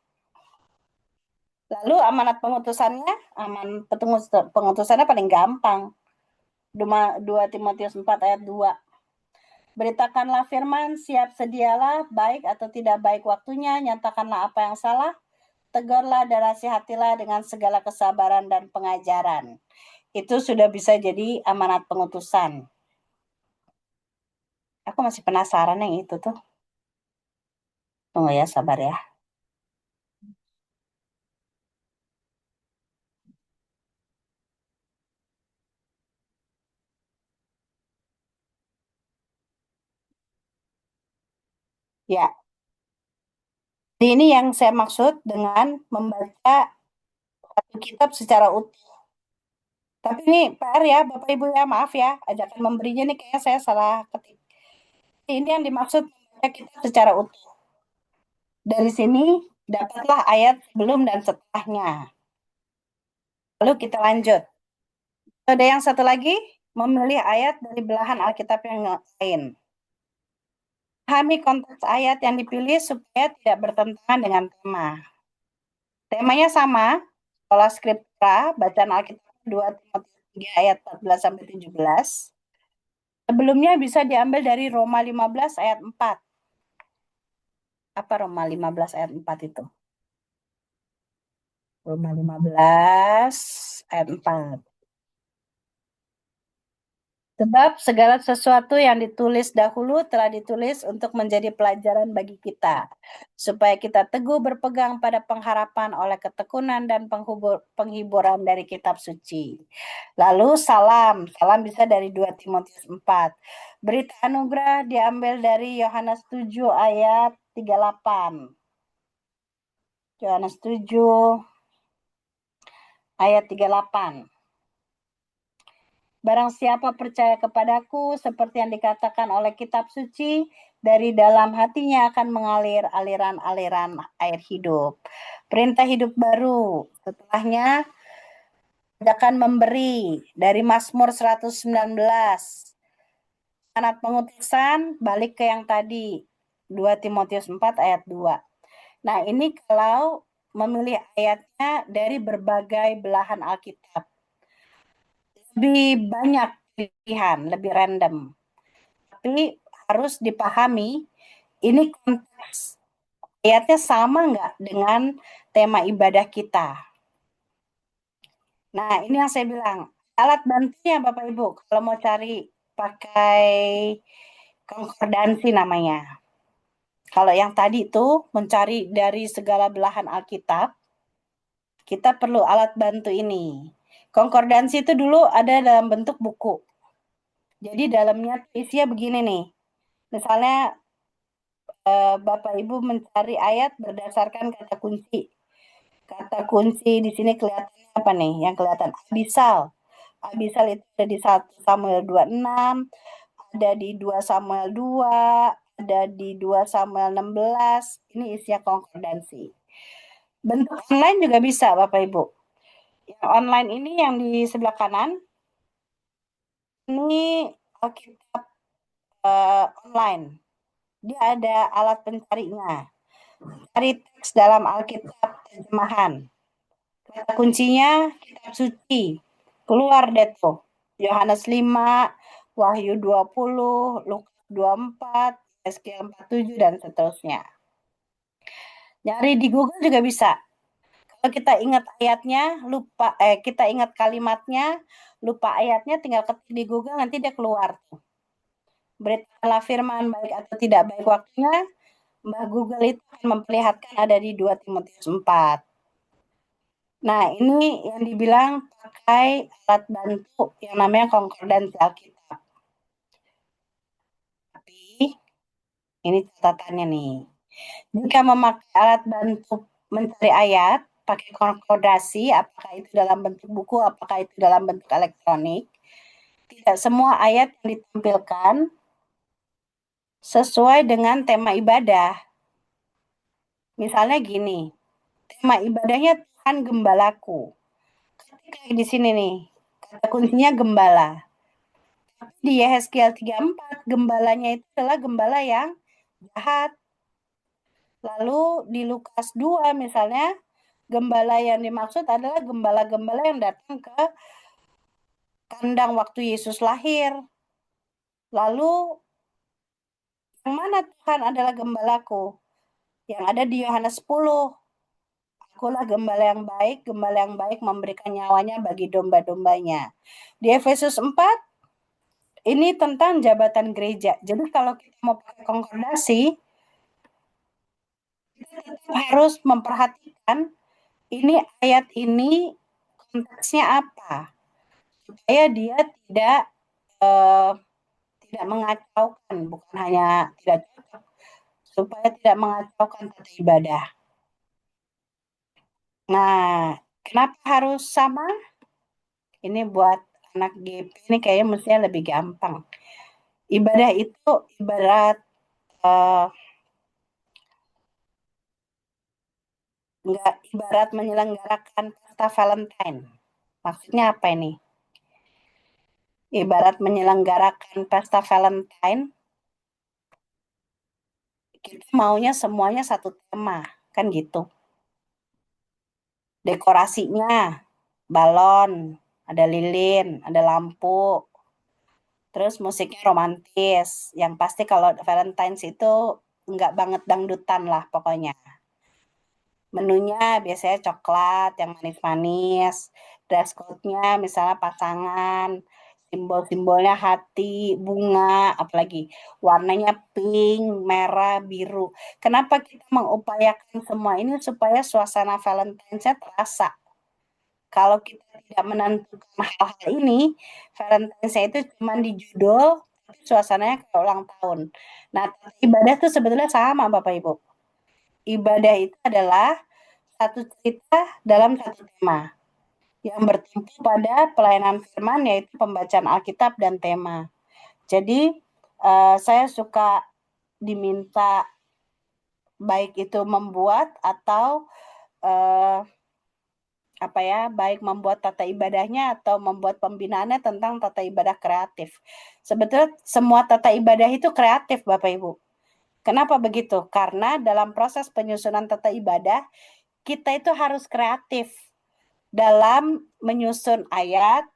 Lalu amanat pengutusannya paling gampang. 2 Timotius 4 ayat 2. Beritakanlah firman, siap sedialah, baik atau tidak baik waktunya, nyatakanlah apa yang salah, tegurlah dan nasihatilah dengan segala kesabaran dan pengajaran. Itu sudah bisa jadi amanat pengutusan. Aku masih penasaran yang itu tuh. Tunggu ya, sabar ya. Ya, ini yang saya maksud dengan membaca satu kitab secara utuh. Tapi ini PR ya, Bapak Ibu ya, maaf ya, ajakan memberinya nih kayaknya saya salah ketik. Ini yang dimaksud membaca kitab secara utuh. Dari sini dapatlah ayat sebelum dan setelahnya. Lalu kita lanjut. Ada yang satu lagi, memilih ayat dari belahan Alkitab yang lain. Pahami konteks ayat yang dipilih supaya tidak bertentangan dengan tema. Temanya sama, sola scriptura, bacaan Alkitab 2 Timotius 3 ayat 14 sampai 17. Sebelumnya bisa diambil dari Roma 15 ayat 4. Apa Roma 15 ayat 4 itu? Roma 15 ayat 4. Sebab segala sesuatu yang ditulis dahulu telah ditulis untuk menjadi pelajaran bagi kita, supaya kita teguh berpegang pada pengharapan oleh ketekunan dan penghiburan dari kitab suci. Lalu salam bisa dari 2 Timotius 4. Berita anugerah diambil dari Yohanes 7 ayat 38. Yohanes 7 ayat 38. Barang siapa percaya kepadaku, seperti yang dikatakan oleh kitab suci, dari dalam hatinya akan mengalir aliran-aliran air hidup. Perintah hidup baru. Setelahnya, akan memberi dari Mazmur 119. Sanad pengutusan, balik ke yang tadi, 2 Timotius 4 ayat 2. Nah, ini kalau memilih ayatnya dari berbagai belahan Alkitab. Lebih banyak pilihan, lebih random. Tapi harus dipahami, ini konteks ayatnya sama nggak dengan tema ibadah kita. Nah, ini yang saya bilang, alat bantunya Bapak Ibu, kalau mau cari pakai konkordansi namanya. Kalau yang tadi itu mencari dari segala belahan Alkitab, kita perlu alat bantu ini. Konkordansi itu dulu ada dalam bentuk buku. Jadi dalamnya isinya begini nih. Misalnya Bapak Ibu mencari ayat berdasarkan kata kunci. Kata kunci di sini kelihatannya apa nih? Yang kelihatan Abisal. Abisal itu ada di 1 Samuel 26, ada di 2 Samuel 2, ada di 2 Samuel 16. Ini isinya konkordansi. Bentuk online juga bisa Bapak Ibu. Yang online ini yang di sebelah kanan, ini Alkitab online. Dia ada alat pencarinya. Cari teks dalam Alkitab terjemahan. Kata kuncinya kitab suci. Keluar deh tuh. Yohanes 5, Wahyu 20, Lukas 24, Yeskiel 47 dan seterusnya. Nyari di Google juga bisa. Kalau kita ingat ayatnya, lupa kita ingat kalimatnya, lupa ayatnya, tinggal ketik di Google nanti dia keluar tuh. Beritakanlah firman baik atau tidak baik waktunya, Mbah Google itu akan memperlihatkan ada di 2 Timotius 4. Nah, ini yang dibilang pakai alat bantu yang namanya konkordansi Alkitab. Tapi, ini catatannya nih. Jika memakai alat bantu mencari ayat, pakai konkordansi, apakah itu dalam bentuk buku, apakah itu dalam bentuk elektronik, tidak semua ayat yang ditampilkan sesuai dengan tema ibadah. Misalnya gini, tema ibadahnya Tuhan Gembalaku. Ketika di sini nih, kata kuncinya gembala. Tapi di Yeskiel 34, gembalanya itu adalah gembala yang jahat. Lalu di Lukas 2 misalnya, gembala yang dimaksud adalah gembala-gembala yang datang ke kandang waktu Yesus lahir. Lalu, yang mana Tuhan adalah gembalaku? Yang ada di Yohanes 10. Akulah gembala yang baik memberikan nyawanya bagi domba-dombanya. Di Efesus 4, ini tentang jabatan gereja. Jadi kalau kita mau pakai konkordasi, kita tetap harus memperhatikan ini ayat ini konteksnya apa. Supaya dia tidak mengacaukan, bukan hanya tidak cocok, supaya tidak mengacaukan tata ibadah. Nah, kenapa harus sama? Ini buat anak GP ini kayaknya mestinya lebih gampang. Ibadah itu ibarat nggak ibarat menyelenggarakan pesta Valentine. Maksudnya apa ini? Ibarat menyelenggarakan pesta Valentine, kita maunya semuanya satu tema, kan gitu. Dekorasinya, balon, ada lilin, ada lampu, terus musiknya romantis. Yang pasti kalau Valentine's itu nggak banget dangdutan lah pokoknya. Menunya biasanya coklat yang manis-manis, dress code-nya misalnya pasangan, simbol-simbolnya hati, bunga, apalagi warnanya pink, merah, biru. Kenapa kita mengupayakan semua ini supaya suasana Valentine's-nya terasa? Kalau kita tidak menentukan hal-hal ini, Valentine's-nya itu cuma di judul, tapi suasananya kayak ulang tahun. Nah, ibadah itu sebetulnya sama, Bapak Ibu. Ibadah itu adalah satu cerita dalam satu tema yang bertumpu pada pelayanan firman, yaitu pembacaan Alkitab dan tema. Jadi, saya suka diminta baik itu membuat atau baik membuat tata ibadahnya atau membuat pembinaannya tentang tata ibadah kreatif. Sebetulnya semua tata ibadah itu kreatif, Bapak Ibu. Kenapa begitu? Karena dalam proses penyusunan tata ibadah, kita itu harus kreatif dalam menyusun ayat,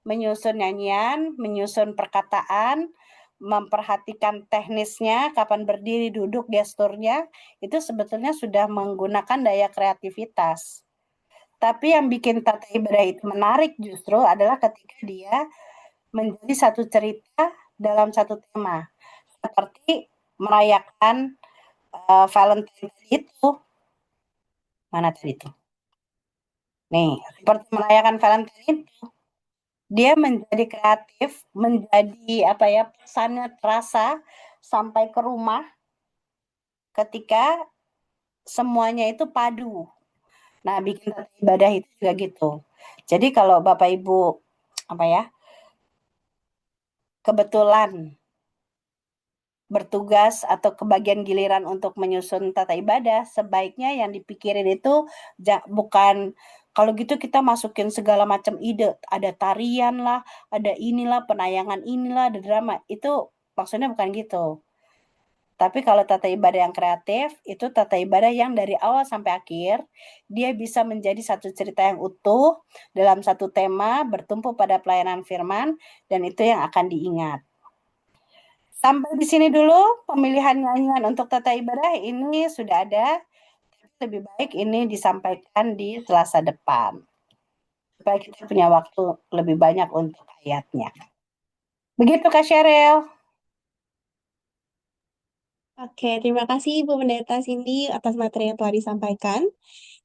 menyusun nyanyian, menyusun perkataan, memperhatikan teknisnya, kapan berdiri, duduk, gesturnya, itu sebetulnya sudah menggunakan daya kreativitas. Tapi yang bikin tata ibadah itu menarik justru adalah ketika dia menjadi satu cerita dalam satu tema. Seperti merayakan Valentine itu. Mana tadi itu? Nih, seperti merayakan Valentine itu. Dia menjadi kreatif, menjadi pesannya terasa sampai ke rumah ketika semuanya itu padu. Nah, bikin tata ibadah itu juga gitu. Jadi kalau Bapak Ibu kebetulan bertugas atau kebagian giliran untuk menyusun tata ibadah, sebaiknya yang dipikirin itu bukan kalau gitu kita masukin segala macam ide, ada tarian lah, ada inilah, penayangan inilah, ada drama. Itu maksudnya bukan gitu. Tapi kalau tata ibadah yang kreatif, itu tata ibadah yang dari awal sampai akhir, dia bisa menjadi satu cerita yang utuh dalam satu tema, bertumpu pada pelayanan firman, dan itu yang akan diingat. Sampai di sini dulu pemilihan nyanyian untuk tata ibadah ini sudah ada. Lebih baik ini disampaikan di Selasa depan. Supaya kita punya waktu lebih banyak untuk ayatnya. Begitu Kak Sheryl. Oke, terima kasih Ibu Pendeta Cindy atas materi yang telah disampaikan.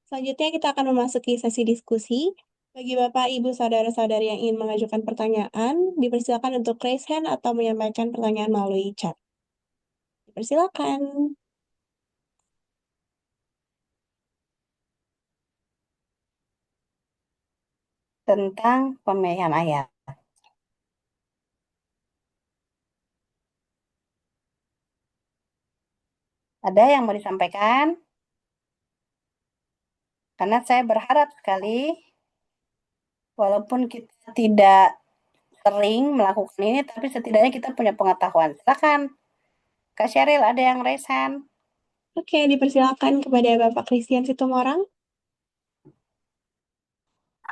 Selanjutnya kita akan memasuki sesi diskusi. Bagi Bapak, Ibu, Saudara-saudari yang ingin mengajukan pertanyaan, dipersilakan untuk raise hand atau menyampaikan pertanyaan melalui chat. Dipersilakan. Tentang pemilihan ayat. Ada yang mau disampaikan? Karena saya berharap sekali, walaupun kita tidak sering melakukan ini, tapi setidaknya kita punya pengetahuan. Silakan, Kak Sheryl, ada yang raise hand? Oke, dipersilakan kepada Bapak Christian Situmorang.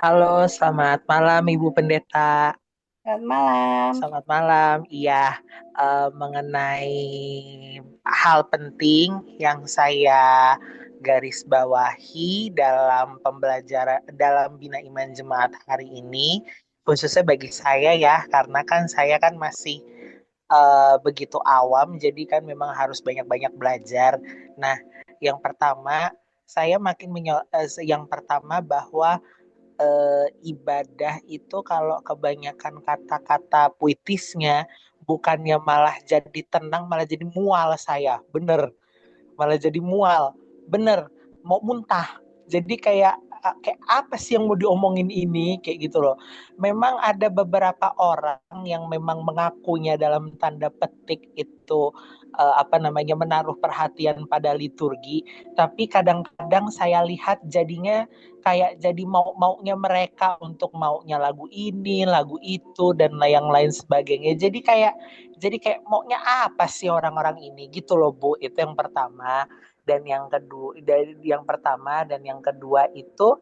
Halo, selamat malam Ibu Pendeta. Selamat malam. Selamat malam. Iya, mengenai hal penting yang saya garis bawahi dalam pembelajaran dalam Bina Iman Jemaat hari ini, khususnya bagi saya ya, karena kan saya kan masih begitu awam, jadi kan memang harus banyak-banyak belajar. Nah, yang pertama saya yang pertama bahwa ibadah itu kalau kebanyakan kata-kata puitisnya bukannya malah jadi tenang, malah jadi mual. Saya bener, malah jadi mual, bener, mau muntah. Jadi kayak apa sih yang mau diomongin ini, kayak gitu loh. Memang ada beberapa orang yang memang mengakunya dalam tanda petik itu menaruh perhatian pada liturgi, tapi kadang-kadang saya lihat jadinya kayak jadi maunya mereka untuk maunya lagu ini, lagu itu, dan yang lain sebagainya. Jadi kayak maunya apa sih orang-orang ini, gitu loh Bu. Itu yang pertama. Dan yang pertama dan yang kedua itu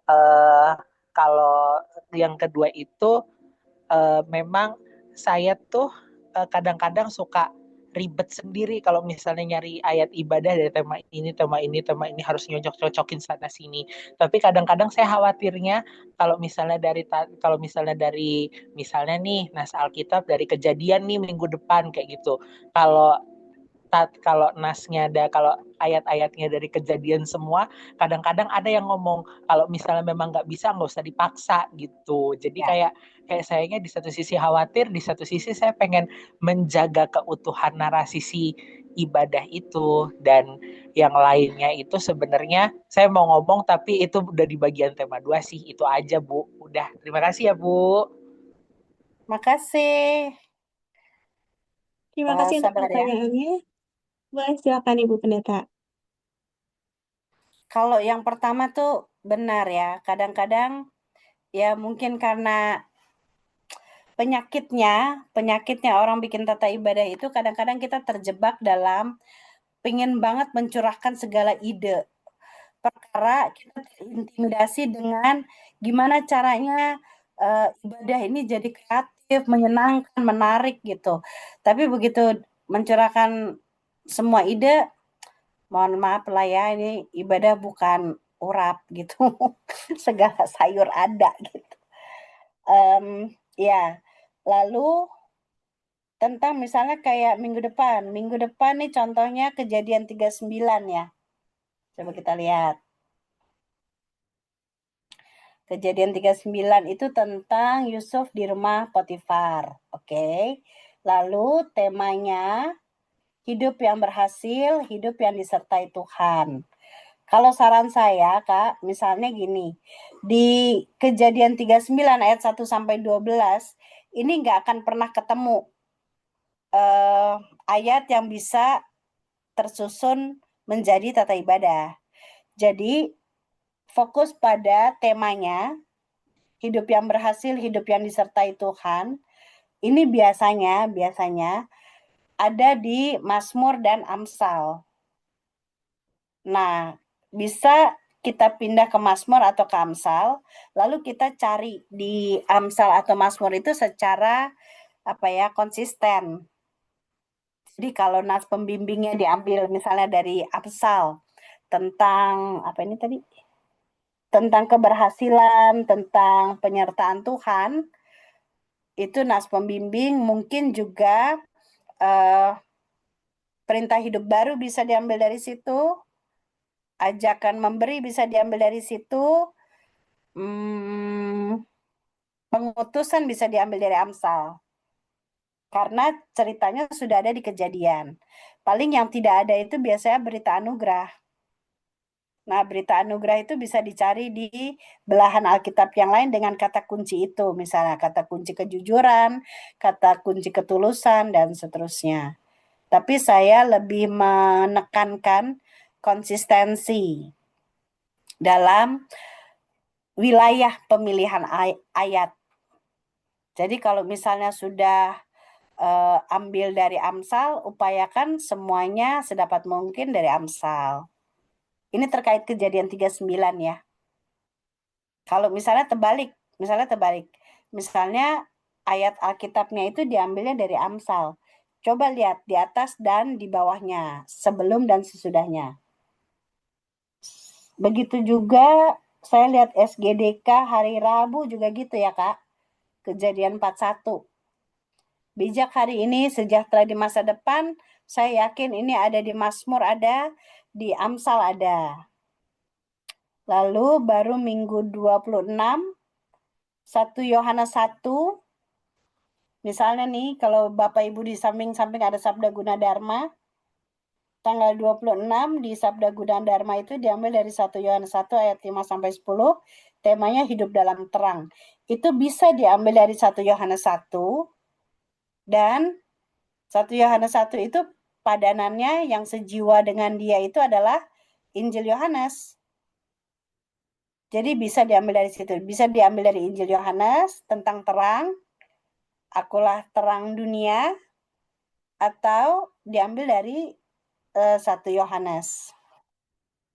eh, kalau yang kedua itu memang saya tuh kadang-kadang suka ribet sendiri kalau misalnya nyari ayat ibadah dari tema ini harus nyocok-cocokin sana sini. Tapi kadang-kadang saya khawatirnya kalau misalnya dari misalnya nih nas Alkitab dari Kejadian nih minggu depan kayak gitu. Kalau kalau nasnya kalau ayat-ayatnya dari Kejadian semua, kadang-kadang ada yang ngomong kalau misalnya memang nggak bisa nggak usah dipaksa gitu. Jadi Ya. kayak sayanya di satu sisi khawatir, di satu sisi saya pengen menjaga keutuhan narasi si ibadah itu, dan yang lainnya itu sebenarnya saya mau ngomong tapi itu udah di bagian tema 2 sih. Itu aja Bu. Udah, terima kasih ya Bu. Makasih. Terima kasih untuk Sabar ya. pertanyaannya. Boleh silakan Ibu Pendeta. Kalau yang pertama tuh benar ya. Kadang-kadang ya mungkin karena penyakitnya orang bikin tata ibadah itu kadang-kadang kita terjebak dalam pengen banget mencurahkan segala ide. Perkara kita terintimidasi dengan gimana caranya ibadah ini jadi kreatif, menyenangkan, menarik gitu. Tapi begitu mencurahkan semua ide, mohon maaf lah ya, ini ibadah bukan urap gitu. Segala sayur ada gitu. Ya, lalu tentang misalnya kayak minggu depan nih contohnya Kejadian 39 ya. Coba kita lihat. Kejadian 39 itu tentang Yusuf di rumah Potifar. Oke. Lalu temanya hidup yang berhasil, hidup yang disertai Tuhan. Kalau saran saya, Kak, misalnya gini. Di Kejadian 39 ayat 1 sampai 12 ini nggak akan pernah ketemu ayat yang bisa tersusun menjadi tata ibadah. Jadi fokus pada temanya, hidup yang berhasil, hidup yang disertai Tuhan. Ini biasanya ada di Mazmur dan Amsal. Nah, bisa kita pindah ke Mazmur atau ke Amsal, lalu kita cari di Amsal atau Mazmur itu secara konsisten. Jadi kalau nas pembimbingnya diambil misalnya dari Amsal tentang tentang keberhasilan, tentang penyertaan Tuhan, itu nas pembimbing. Mungkin juga perintah hidup baru bisa diambil dari situ, ajakan memberi bisa diambil dari situ, pengutusan bisa diambil dari Amsal. Karena ceritanya sudah ada di Kejadian. Paling yang tidak ada itu biasanya berita anugerah. Nah, berita anugerah itu bisa dicari di belahan Alkitab yang lain dengan kata kunci itu. Misalnya kata kunci kejujuran, kata kunci ketulusan, dan seterusnya. Tapi saya lebih menekankan konsistensi dalam wilayah pemilihan ayat. Jadi kalau misalnya sudah ambil dari Amsal, upayakan semuanya sedapat mungkin dari Amsal. Ini terkait Kejadian 39 ya. Kalau misalnya terbalik. Misalnya ayat Alkitabnya itu diambilnya dari Amsal. Coba lihat di atas dan di bawahnya, sebelum dan sesudahnya. Begitu juga saya lihat SGDK hari Rabu juga gitu ya, Kak. Kejadian 41. Bijak hari ini, sejahtera di masa depan. Saya yakin ini ada di Mazmur, ada di Amsal ada. Lalu baru minggu 26, 1 Yohanes 1. Misalnya nih, kalau Bapak Ibu di samping-samping ada Sabda Guna Dharma, tanggal 26 di Sabda Guna Dharma itu diambil dari 1 Yohanes 1 ayat 5 sampai 10, temanya hidup dalam terang. Itu bisa diambil dari 1 Yohanes 1, dan 1 Yohanes 1 itu padanannya yang sejiwa dengan dia itu adalah Injil Yohanes. Jadi bisa diambil dari situ. Bisa diambil dari Injil Yohanes tentang terang, akulah terang dunia, atau diambil dari 1 Yohanes.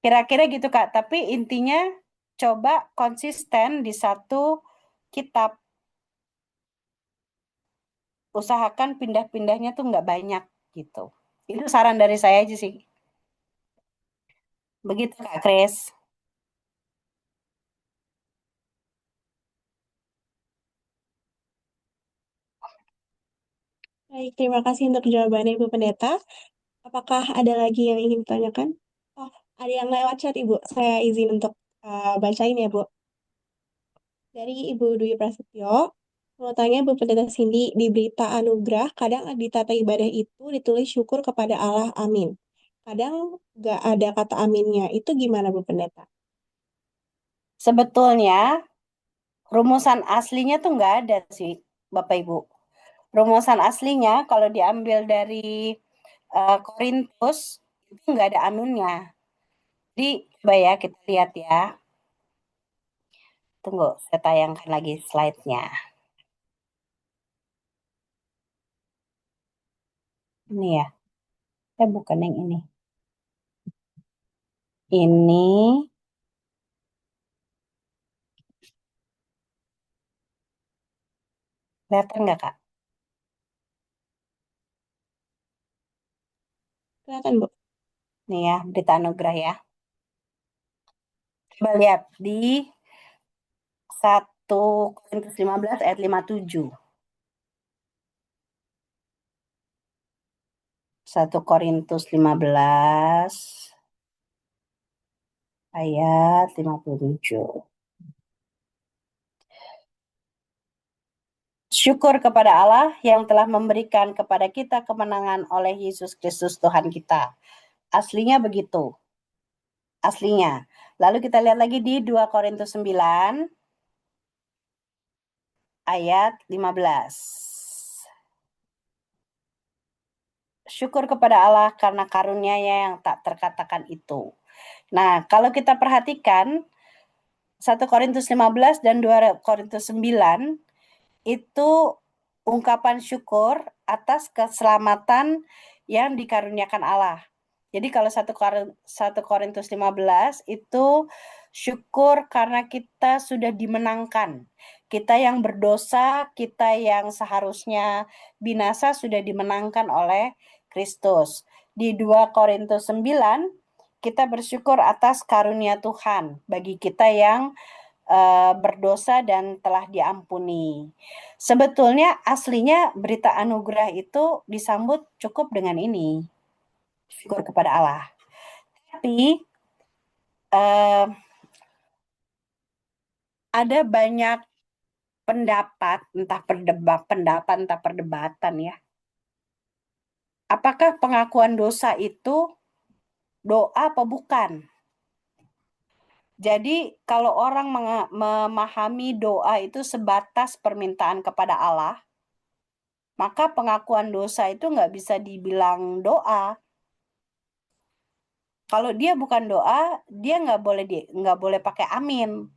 Kira-kira gitu, Kak. Tapi intinya coba konsisten di satu kitab. Usahakan pindah-pindahnya tuh nggak banyak. gitu. Itu saran dari saya aja sih. Begitu Kak Kris. Baik, terima kasih untuk jawabannya Ibu Pendeta. Apakah ada lagi yang ingin ditanyakan? Oh, ada yang lewat chat Ibu. Saya izin untuk bacain ya Bu. Dari Ibu Dwi Prasetyo, mau tanya Bu Pendeta Cindy, di berita anugerah, kadang di tata ibadah itu ditulis syukur kepada Allah, amin. Kadang nggak ada kata aminnya. Itu gimana Bu Pendeta? Sebetulnya rumusan aslinya tuh nggak ada sih, Bapak Ibu. Rumusan aslinya kalau diambil dari Korintus itu nggak ada aminnya. Jadi coba ya kita lihat ya. Tunggu, saya tayangkan lagi slide-nya. Ini ya. Bukan yang ini. Ini kelihatan nggak Kak? Kelihatan Bu. Nih ya, berita anugerah ya. Coba lihat di 1 Korintus 15 ayat 57. 1 Korintus 15 ayat 57. Syukur kepada Allah yang telah memberikan kepada kita kemenangan oleh Yesus Kristus Tuhan kita. Aslinya begitu. Aslinya. Lalu kita lihat lagi di 2 Korintus 9 ayat 15. Syukur kepada Allah karena karunia-Nya yang tak terkatakan itu. Nah, kalau kita perhatikan 1 Korintus 15 dan 2 Korintus 9 itu ungkapan syukur atas keselamatan yang dikaruniakan Allah. Jadi kalau 1 Korintus 15 itu syukur karena kita sudah dimenangkan. Kita yang berdosa, kita yang seharusnya binasa sudah dimenangkan oleh Kristus. Di 2 Korintus 9 kita bersyukur atas karunia Tuhan bagi kita yang berdosa dan telah diampuni. Sebetulnya aslinya berita anugerah itu disambut cukup dengan ini. Syukur kepada Allah. Tapi ada banyak pendapat, entah perdebatan ya. Apakah pengakuan dosa itu doa apa bukan? Jadi kalau orang memahami doa itu sebatas permintaan kepada Allah, maka pengakuan dosa itu nggak bisa dibilang doa. Kalau dia bukan doa, dia nggak boleh pakai amin.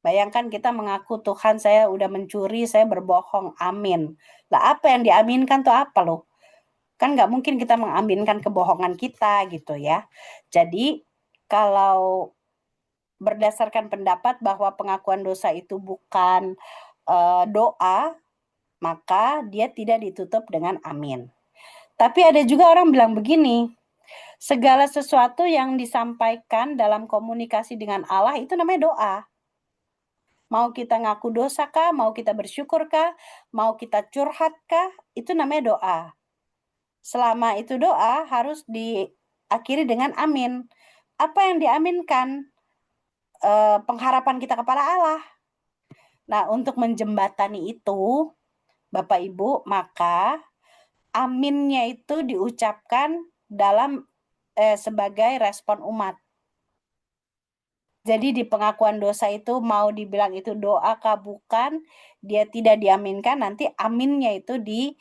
Bayangkan kita mengaku Tuhan saya udah mencuri, saya berbohong, amin. Lah apa yang diaminkan tuh apa loh? Kan nggak mungkin kita mengaminkan kebohongan kita gitu ya. Jadi kalau berdasarkan pendapat bahwa pengakuan dosa itu bukan doa, maka dia tidak ditutup dengan amin. Tapi ada juga orang bilang begini, segala sesuatu yang disampaikan dalam komunikasi dengan Allah itu namanya doa. Mau kita ngaku dosa kah, mau kita bersyukur kah, mau kita curhat kah, itu namanya doa. Selama itu doa harus diakhiri dengan amin. Apa yang diaminkan? Pengharapan kita kepada Allah. Nah, untuk menjembatani itu, Bapak Ibu, maka aminnya itu diucapkan dalam sebagai respon umat. Jadi di pengakuan dosa itu mau dibilang itu doa kah bukan, dia tidak diaminkan, nanti aminnya itu di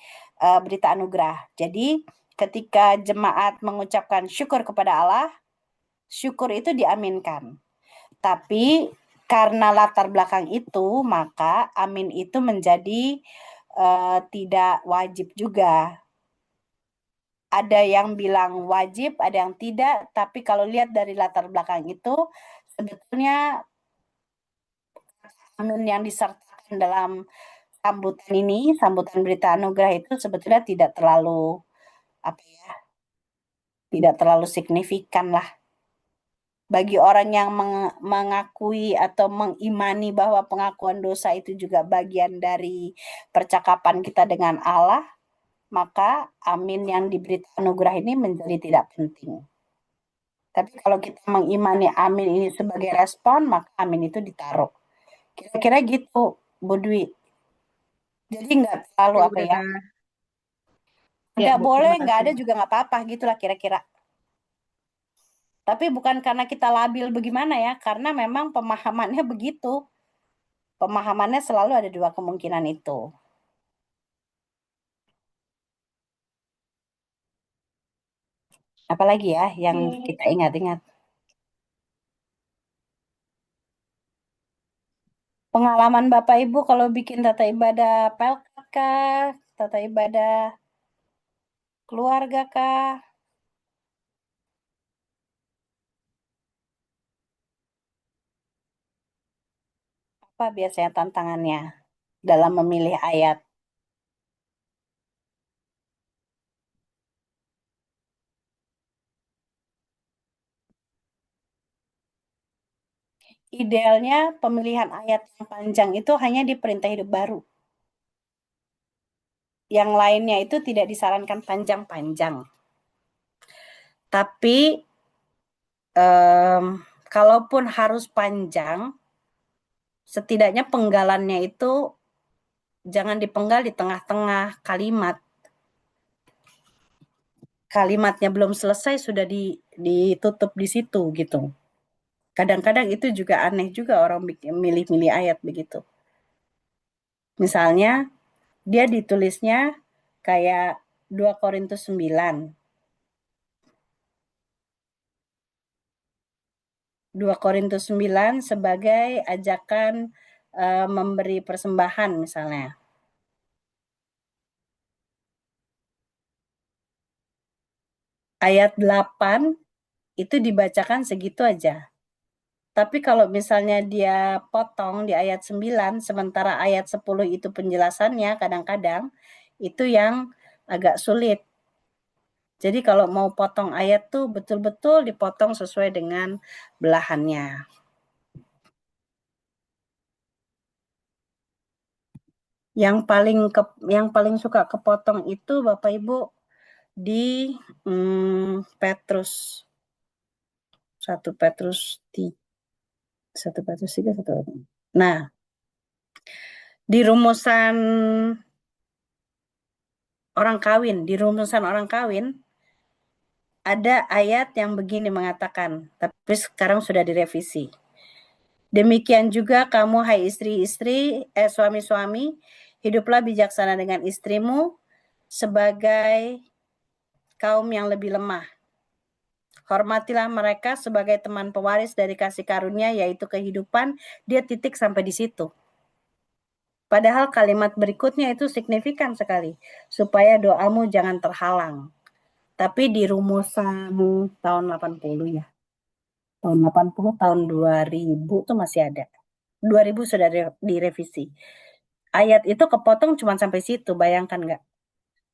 berita anugerah. Jadi ketika jemaat mengucapkan syukur kepada Allah, syukur itu diaminkan. Tapi karena latar belakang itu, maka amin itu menjadi tidak wajib juga. Ada yang bilang wajib, ada yang tidak, tapi kalau lihat dari latar belakang itu, sebetulnya amin yang disertakan dalam sambutan ini, sambutan berita anugerah itu sebetulnya tidak terlalu apa ya, tidak terlalu signifikan lah. Bagi orang yang mengakui atau mengimani bahwa pengakuan dosa itu juga bagian dari percakapan kita dengan Allah, maka amin yang diberi anugerah ini menjadi tidak penting. Tapi kalau kita mengimani amin ini sebagai respon, maka amin itu ditaruh. Kira-kira gitu, Bu Dwi. Jadi nggak terlalu Ya apa udah ya, Kak. Ya nggak Bu, boleh, terima nggak kasih. ada juga nggak apa-apa gitulah kira-kira. Tapi bukan karena kita labil bagaimana ya, karena memang pemahamannya begitu. Pemahamannya selalu ada dua kemungkinan itu. Apalagi ya yang kita ingat-ingat. Pengalaman Bapak Ibu kalau bikin tata ibadah pelkat kah? Tata ibadah keluarga kah? Apa biasanya tantangannya dalam memilih ayat? Idealnya pemilihan ayat yang panjang itu hanya di Perintah Hidup Baru. Yang lainnya itu tidak disarankan panjang-panjang. Tapi kalaupun harus panjang, setidaknya penggalannya itu jangan dipenggal di tengah-tengah kalimat. Kalimatnya belum selesai sudah ditutup di situ gitu. Kadang-kadang itu juga aneh juga orang milih-milih ayat begitu. Misalnya dia ditulisnya kayak 2 Korintus 9. 2 Korintus 9 sebagai ajakan memberi persembahan misalnya. Ayat 8 itu dibacakan segitu aja. Tapi kalau misalnya dia potong di ayat 9, sementara ayat 10 itu penjelasannya kadang-kadang itu yang agak sulit. Jadi kalau mau potong ayat tuh betul-betul dipotong sesuai dengan belahannya. Yang paling suka kepotong itu Bapak Ibu di Petrus 1 Petrus 3, 1 Petrus 3, 1 Petrus. Nah, di rumusan orang kawin ada ayat yang begini mengatakan, tapi sekarang sudah direvisi. Demikian juga kamu hai istri-istri, suami-suami, hiduplah bijaksana dengan istrimu sebagai kaum yang lebih lemah. Hormatilah mereka sebagai teman pewaris dari kasih karunia yaitu kehidupan. Dia titik sampai di situ. Padahal kalimat berikutnya itu signifikan sekali. Supaya doamu jangan terhalang. Tapi di rumusan tahun 80 ya. Tahun 80, tahun 2000 tuh masih ada. 2000 sudah direvisi. Ayat itu kepotong cuma sampai situ, bayangkan nggak?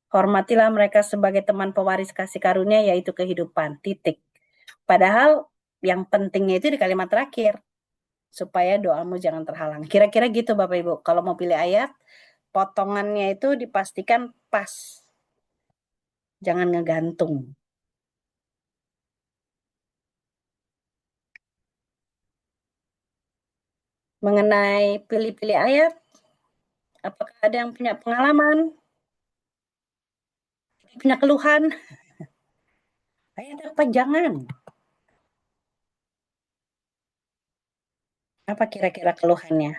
Hormatilah mereka sebagai teman pewaris kasih karunia yaitu kehidupan, titik. Padahal yang pentingnya itu di kalimat terakhir. Supaya doamu jangan terhalang. Kira-kira gitu Bapak Ibu. Kalau mau pilih ayat, potongannya itu dipastikan pas. Jangan ngegantung. Mengenai pilih-pilih ayat, apakah ada yang punya pengalaman? Punya keluhan? Ayat apa jangan? Apa kira-kira keluhannya?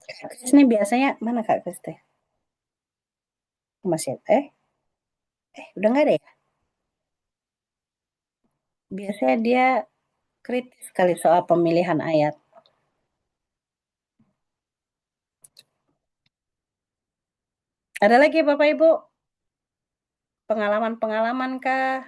Kak Kris ini biasanya, mana Kak Kris teh? Masih udah nggak ada ya? Biasanya dia kritis sekali soal pemilihan ayat. Ada lagi Bapak Ibu? Pengalaman-pengalaman kah?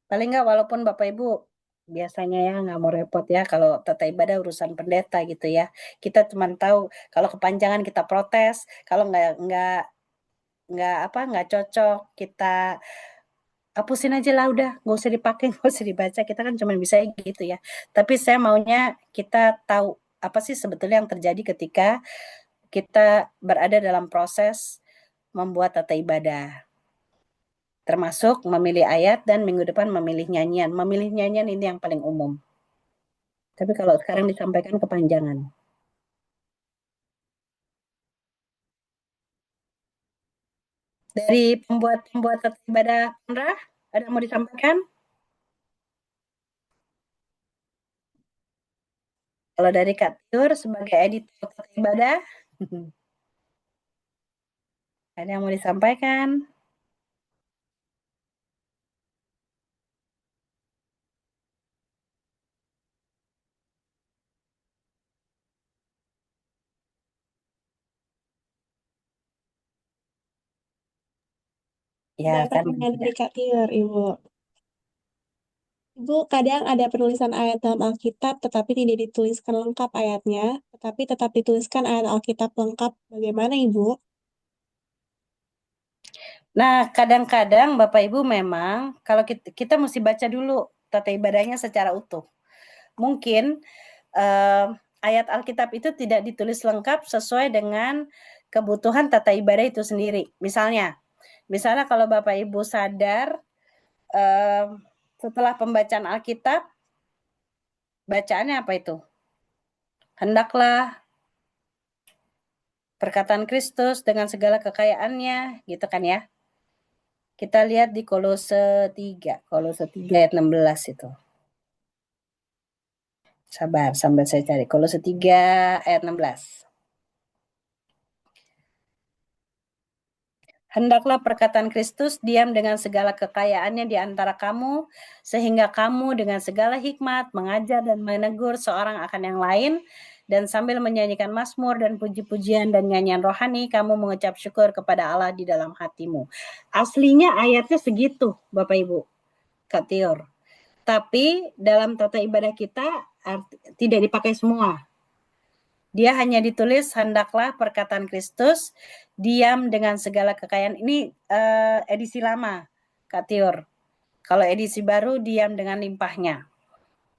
Paling nggak walaupun Bapak Ibu biasanya ya nggak mau repot ya kalau tata ibadah urusan pendeta gitu ya. Kita cuma tahu kalau kepanjangan kita protes, kalau nggak cocok kita hapusin aja lah udah, nggak usah dipakai, nggak usah dibaca. Kita kan cuma bisa gitu ya. Tapi saya maunya kita tahu apa sih sebetulnya yang terjadi ketika kita berada dalam proses membuat tata ibadah. Termasuk memilih ayat dan minggu depan memilih nyanyian. Memilih nyanyian ini yang paling umum. Tapi kalau sekarang disampaikan kepanjangan. Dari pembuat tata ibadah Pandra, ada yang mau disampaikan? Kalau dari Kak Tiur sebagai editor tata ibadah, ada yang mau disampaikan? Ya Ada kan pertanyaan begitu. dari Kak Tiur, Ibu. Ibu, kadang ada penulisan ayat dalam Alkitab, tetapi tidak dituliskan lengkap ayatnya, tetapi tetap dituliskan ayat Alkitab lengkap. Bagaimana, Ibu? Nah, kadang-kadang Bapak Ibu memang kalau kita mesti baca dulu tata ibadahnya secara utuh. Mungkin ayat Alkitab itu tidak ditulis lengkap sesuai dengan kebutuhan tata ibadah itu sendiri. Misalnya kalau Bapak Ibu sadar setelah pembacaan Alkitab, bacaannya apa itu? Hendaklah perkataan Kristus dengan segala kekayaannya, gitu kan ya. Kita lihat di Kolose 3 ayat 16 itu. Sabar, sambil saya cari. Kolose 3 ayat 16. Hendaklah perkataan Kristus diam dengan segala kekayaannya di antara kamu, sehingga kamu dengan segala hikmat mengajar dan menegur seorang akan yang lain, dan sambil menyanyikan mazmur dan puji-pujian dan nyanyian rohani, kamu mengucap syukur kepada Allah di dalam hatimu. Aslinya ayatnya segitu, Bapak Ibu, Kak Tior. Tapi dalam tata ibadah kita tidak dipakai semua. Dia hanya ditulis hendaklah perkataan Kristus diam dengan segala kekayaan. Ini edisi lama, Kak Tiur. Kalau edisi baru diam dengan limpahnya.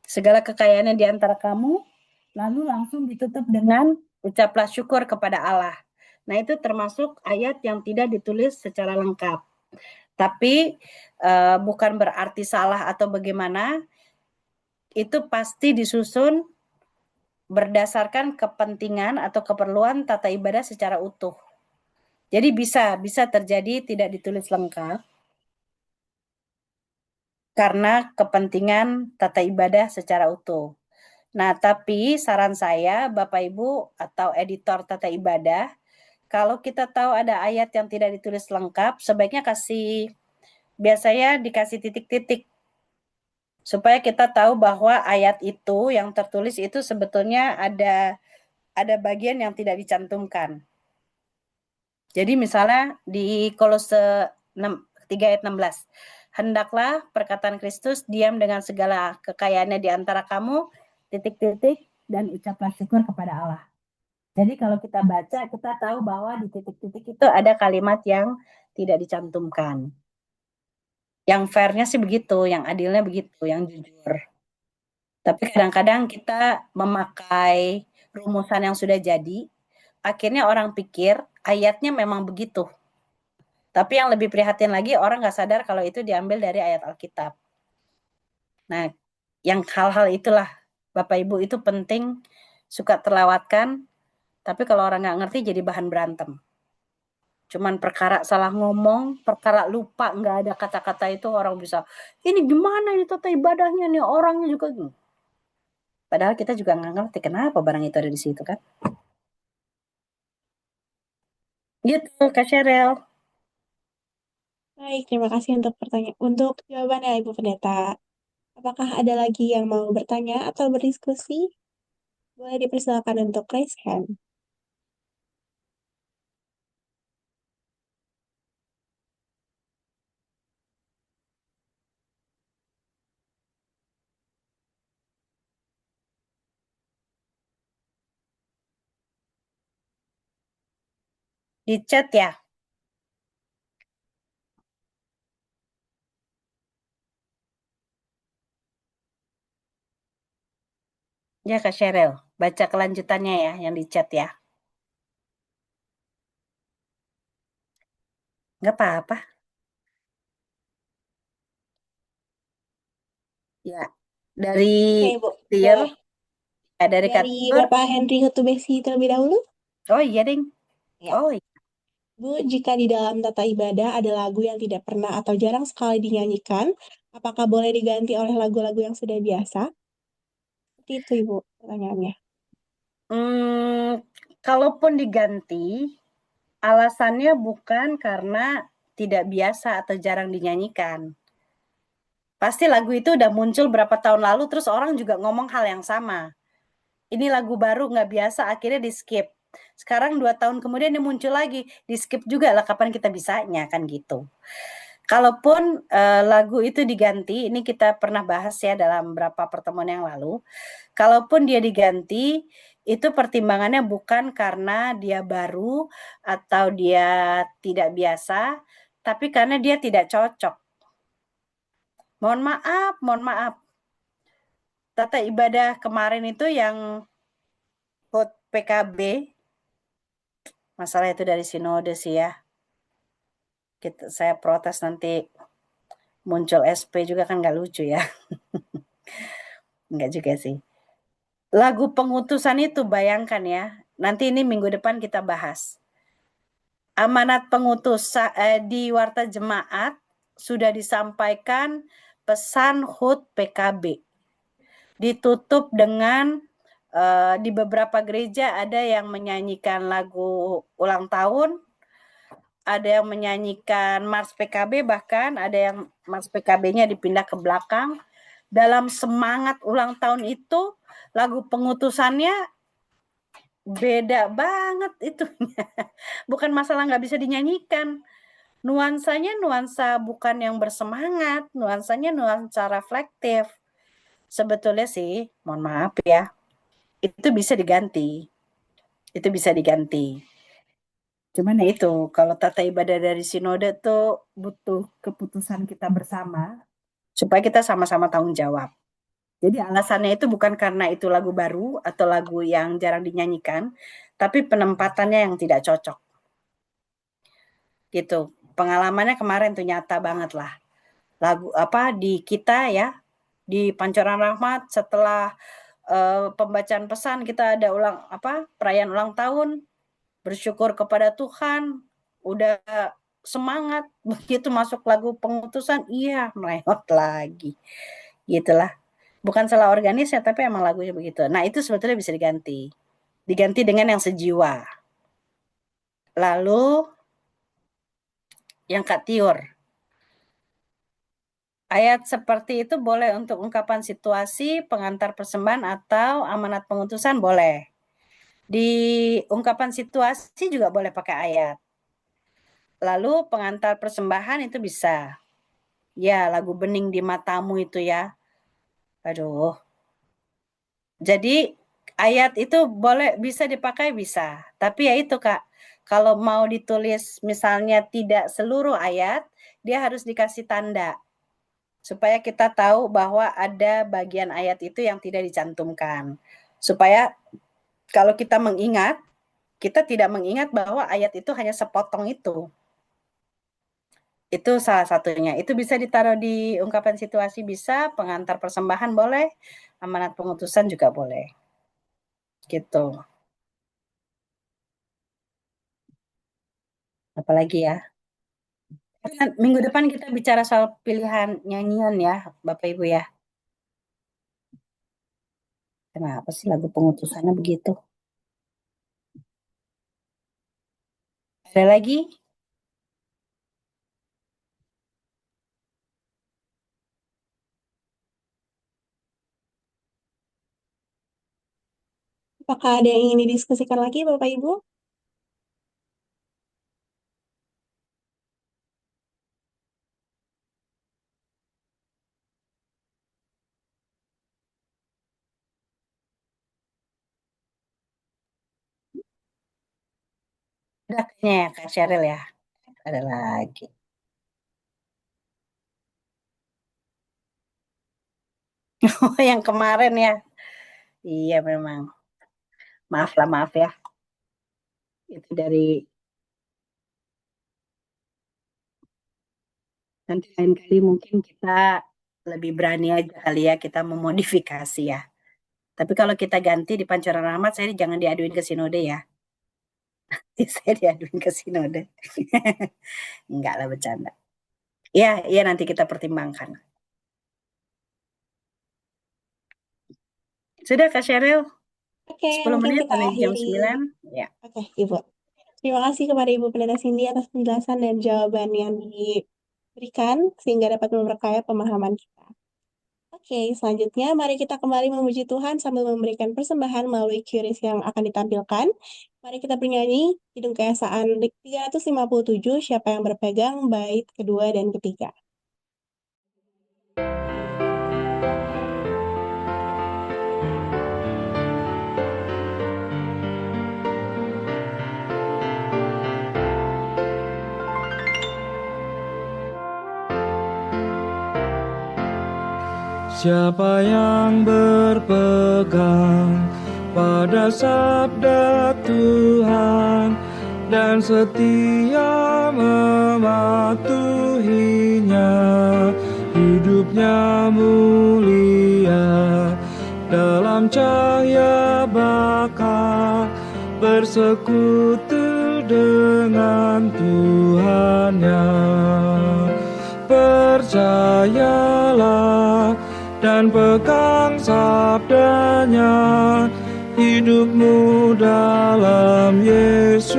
Segala kekayaannya di antara kamu, lalu langsung ditutup dengan ucaplah syukur kepada Allah. Nah, itu termasuk ayat yang tidak ditulis secara lengkap. Tapi bukan berarti salah atau bagaimana, itu pasti disusun berdasarkan kepentingan atau keperluan tata ibadah secara utuh. Jadi bisa terjadi tidak ditulis lengkap karena kepentingan tata ibadah secara utuh. Nah, tapi saran saya Bapak Ibu atau editor tata ibadah, kalau kita tahu ada ayat yang tidak ditulis lengkap, sebaiknya biasanya dikasih titik-titik supaya kita tahu bahwa ayat itu yang tertulis itu sebetulnya ada bagian yang tidak dicantumkan. Jadi misalnya di Kolose 3 ayat 16, hendaklah perkataan Kristus diam dengan segala kekayaannya di antara kamu, titik-titik, dan ucaplah syukur kepada Allah. Jadi kalau kita baca, kita tahu bahwa di titik-titik itu ada kalimat yang tidak dicantumkan. Yang fairnya sih begitu, yang adilnya begitu, yang jujur. Tapi kadang-kadang kita memakai rumusan yang sudah jadi, akhirnya orang pikir ayatnya memang begitu. Tapi yang lebih prihatin lagi, orang nggak sadar kalau itu diambil dari ayat Alkitab. Nah, yang hal-hal itulah, Bapak Ibu, itu penting, suka terlewatkan, tapi kalau orang nggak ngerti jadi bahan berantem. Cuman perkara salah ngomong, perkara lupa, nggak ada kata-kata itu, orang bisa, ini gimana ini tata ibadahnya nih, orangnya juga. Padahal kita juga nggak ngerti kenapa barang itu ada di situ kan. Gitu, Kak Sheryl. Baik, terima kasih untuk jawabannya, Ibu Pendeta. Apakah ada lagi yang mau bertanya atau berdiskusi? Boleh dipersilakan untuk raise hand. Di chat ya? Ya Kak Sheryl, baca kelanjutannya ya yang di chat ya. Nggak apa-apa. Ya, dari Oke, Ibu. Tier, Boleh dari dari Katur. Bapak Henry Hutubesi terlebih dahulu? Oh iya, Ding. Ya. Oh iya. Bu, jika di dalam tata ibadah ada lagu yang tidak pernah atau jarang sekali dinyanyikan, apakah boleh diganti oleh lagu-lagu yang sudah biasa? Seperti itu, Ibu, pertanyaannya. Kalaupun diganti, alasannya bukan karena tidak biasa atau jarang dinyanyikan. Pasti lagu itu udah muncul berapa tahun lalu, terus orang juga ngomong hal yang sama. Ini lagu baru nggak biasa, akhirnya di skip. Sekarang 2 tahun kemudian dia muncul lagi, di skip juga lah, kapan kita bisanya, kan gitu. Kalaupun lagu itu diganti, ini kita pernah bahas ya dalam beberapa pertemuan yang lalu. Kalaupun dia diganti, itu pertimbangannya bukan karena dia baru atau dia tidak biasa, tapi karena dia tidak cocok. Mohon maaf. Tata ibadah kemarin itu yang HUT PKB, masalah itu dari sinode sih ya. Saya protes nanti muncul SP juga kan nggak lucu ya. Nggak juga sih. Lagu pengutusan itu bayangkan ya, nanti ini minggu depan kita bahas. Amanat pengutusan di Warta Jemaat sudah disampaikan pesan HUT PKB. Ditutup dengan di beberapa gereja ada yang menyanyikan lagu ulang tahun, ada yang menyanyikan Mars PKB, bahkan ada yang Mars PKB-nya dipindah ke belakang. Dalam semangat ulang tahun itu, lagu pengutusannya beda banget itu. Bukan masalah nggak bisa dinyanyikan. Nuansanya nuansa bukan yang bersemangat, nuansanya nuansa reflektif. Sebetulnya sih, mohon maaf ya, itu bisa diganti. Itu bisa diganti. Cuman ya itu, kalau tata ibadah dari sinode tuh butuh keputusan kita bersama supaya kita sama-sama tanggung jawab. Jadi alasannya itu bukan karena itu lagu baru atau lagu yang jarang dinyanyikan, tapi penempatannya yang tidak cocok. Gitu. Pengalamannya kemarin tuh nyata banget lah. Lagu apa di kita ya, di Pancoran Rahmat setelah pembacaan pesan kita ada perayaan ulang tahun, bersyukur kepada Tuhan, udah semangat, begitu masuk lagu pengutusan, iya melewat lagi, gitulah. Bukan salah organisnya, tapi emang lagunya begitu. Nah itu sebetulnya bisa diganti dengan yang sejiwa. Lalu yang Kak Tiur, ayat seperti itu boleh untuk ungkapan situasi, pengantar persembahan, atau amanat pengutusan boleh. Di ungkapan situasi juga boleh pakai ayat. Lalu pengantar persembahan itu bisa. Ya, lagu Bening di Matamu itu ya. Aduh. Jadi ayat itu boleh bisa dipakai bisa. Tapi ya itu Kak, kalau mau ditulis misalnya tidak seluruh ayat, dia harus dikasih tanda. Supaya kita tahu bahwa ada bagian ayat itu yang tidak dicantumkan. Supaya kalau kita mengingat, kita tidak mengingat bahwa ayat itu hanya sepotong itu. Itu salah satunya. Itu bisa ditaruh di ungkapan situasi bisa, pengantar persembahan boleh, amanat pengutusan juga boleh. Gitu. Apalagi ya. Minggu depan kita bicara soal pilihan nyanyian ya, Bapak Ibu ya. Kenapa sih lagu pengutusannya begitu? Ada lagi? Apakah ada yang ingin didiskusikan lagi, Bapak Ibu? Udah kayaknya ya Kak Sheryl ya. Ada lagi. Oh, yang kemarin ya. Iya memang. Maaf lah, maaf ya. Itu dari nanti lain kali mungkin kita lebih berani aja kali ya kita memodifikasi ya. Tapi kalau kita ganti di Pancoran Rahmat, saya jangan diaduin ke sinode ya. Saya diaduin ke sinode. Enggak lah, bercanda. Iya, iya nanti kita pertimbangkan. Sudah Kak Sheryl, Oke, 10 mungkin menit kita menuju jam akhiri. 9. Ya. Oke, Ibu. Terima kasih kepada Ibu Pendeta Cindy atas penjelasan dan jawaban yang diberikan sehingga dapat memperkaya pemahaman kita. Oke, selanjutnya mari kita kembali memuji Tuhan sambil memberikan persembahan melalui QRIS yang akan ditampilkan. Mari kita bernyanyi Kidung Keesaan 357, Siapa yang berpegang, bait kedua dan ketiga. Siapa yang berpegang pada sabda Tuhan dan setia mematuhinya, hidupnya mulia dalam cahaya bakar, bersekutu dengan Tuhannya. Percayalah dan pegang sabdanya, hidupmu dalam Yesus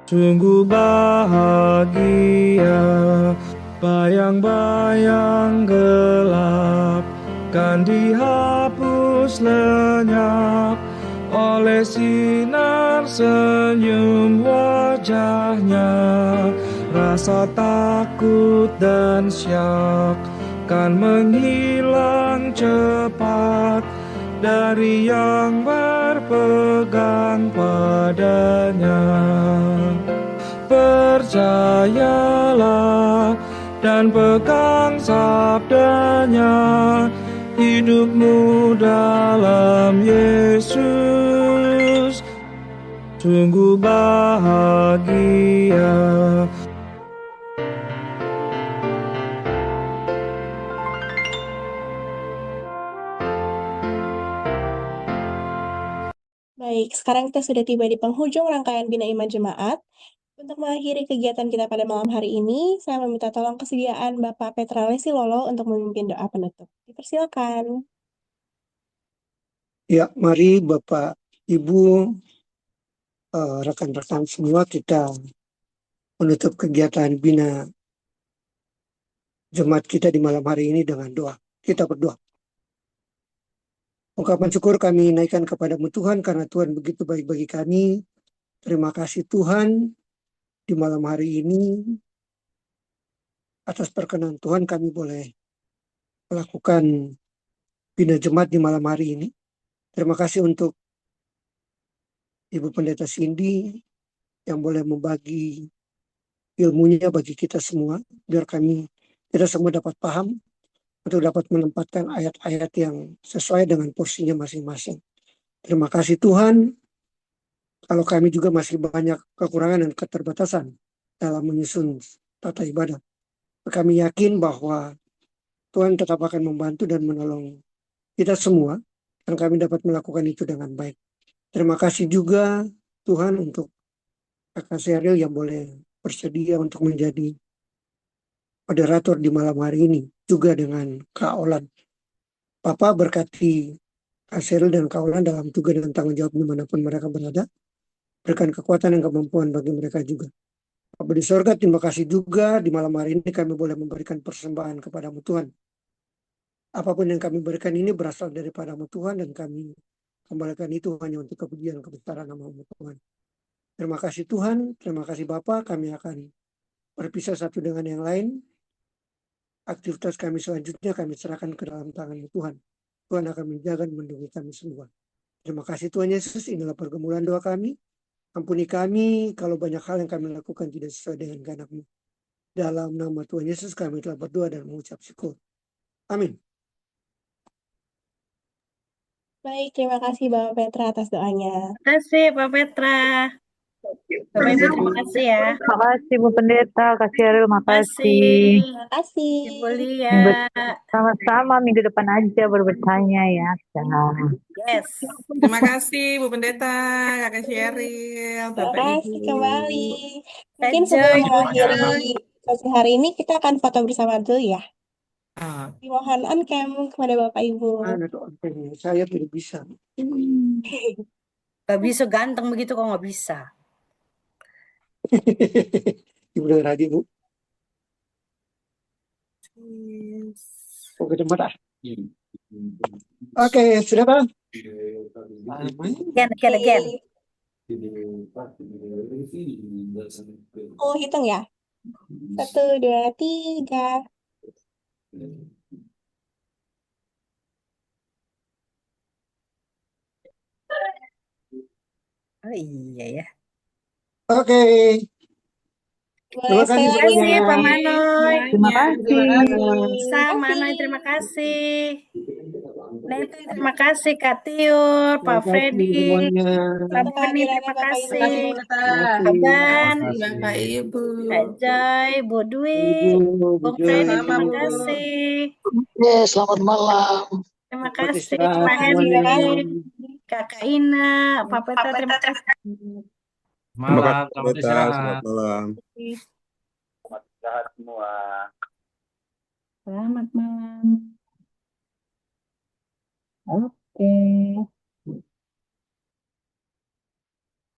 sungguh bahagia. Bayang-bayang gelap kan dihapus lenyap oleh sinar senyum wajahnya. Rasa takut dan syak kan menghilang cepat dari yang berpegang padanya. Percayalah dan pegang sabdanya, hidupmu dalam Yesus sungguh bahagia. Baik, sekarang kita sudah tiba di penghujung rangkaian Bina Iman Jemaat. Untuk mengakhiri kegiatan kita pada malam hari ini, saya meminta tolong kesediaan Bapak Petra Lesilolo untuk memimpin doa penutup. Dipersilakan. Ya, mari Bapak, Ibu, rekan-rekan semua kita menutup kegiatan Bina Jemaat kita di malam hari ini dengan doa. Kita berdoa. Ungkapan syukur kami naikkan kepadamu Tuhan karena Tuhan begitu baik bagi kami. Terima kasih Tuhan di malam hari ini atas perkenan Tuhan kami boleh melakukan Bina Jemaat di malam hari ini. Terima kasih untuk Ibu Pendeta Cindy yang boleh membagi ilmunya bagi kita semua, biar kita semua dapat paham untuk dapat menempatkan ayat-ayat yang sesuai dengan porsinya masing-masing. Terima kasih Tuhan, kalau kami juga masih banyak kekurangan dan keterbatasan dalam menyusun tata ibadah. Kami yakin bahwa Tuhan tetap akan membantu dan menolong kita semua, dan kami dapat melakukan itu dengan baik. Terima kasih juga Tuhan untuk Kakak Sheryl yang boleh bersedia untuk menjadi moderator di malam hari ini, juga dengan Kak Olan. Bapak berkati Kak Sheryl dan Kak Olan dalam tugas dan tanggung jawab dimanapun mereka berada. Berikan kekuatan dan kemampuan bagi mereka juga. Bapa di sorga, terima kasih juga di malam hari ini kami boleh memberikan persembahan kepadamu Tuhan. Apapun yang kami berikan ini berasal daripadamu Tuhan, dan kami kembalikan itu hanya untuk kepujian kebesaran nama-Mu Tuhan. Terima kasih Tuhan, terima kasih Bapa. Kami akan berpisah satu dengan yang lain. Aktivitas kami selanjutnya kami serahkan ke dalam tangan-Mu Tuhan. Tuhan akan menjaga dan melindungi kami semua. Terima kasih Tuhan Yesus, inilah pergumulan doa kami. Ampuni kami kalau banyak hal yang kami lakukan tidak sesuai dengan kehendak-Mu. Dalam nama Tuhan Yesus kami telah berdoa dan mengucap syukur. Amin. Baik, terima kasih Bapak Petra atas doanya. Terima kasih Pak Petra. Bapak Ibu terima kasih ya. Makasih Bu Pendeta, kasih Ariel, Terima makasih. kasih. Terima kasih. Ibu Lia. Sama-sama minggu depan aja baru bertanya ya. Yes. Terima kasih Bu Pendeta, Kakak Sheryl, Terima Bapak Ibu. kasih kembali. Mungkin Enjoy, sebelum enjoy. mengakhiri sesi hari ini, kita akan foto bersama dulu ya. Ah, Dimohon on cam kepada Bapak Ibu. Mana tuh angkanya? Saya tidak bisa. Gak bisa ganteng begitu kok nggak bisa. Ibu dengar lagi, Bu. yes. Oh, ke tempat ah. Oke, sudah Bang? Again. Oh, hitung ya. 1, 2, 3. Oh iya ya. Oke. Terima Boleh sekali kasih lagi Terima kasih Pak semuanya. Manoy. Terima kasih. Sama Manoy, terima kasih. Nathan, terima kasih Kak Tiur, Terima Pak kasih Freddy, semuanya. Pak Boni, kehadirannya terima Bapak Ibu. kasih. Terima Aban, Terima kasih Bapak Ibu. Kak Joy, Bu Dwi, Ibu, Bung Bu Freddy, Joy, terima Bu. kasih. Selamat malam. Terima Selamat kasih istirahat Pak semuanya. Henry, Kakak Ina, Pak Petra, terima kasih. Malam, selamat Pendeta, istirahat. selamat malam. Selamat malam. Oke.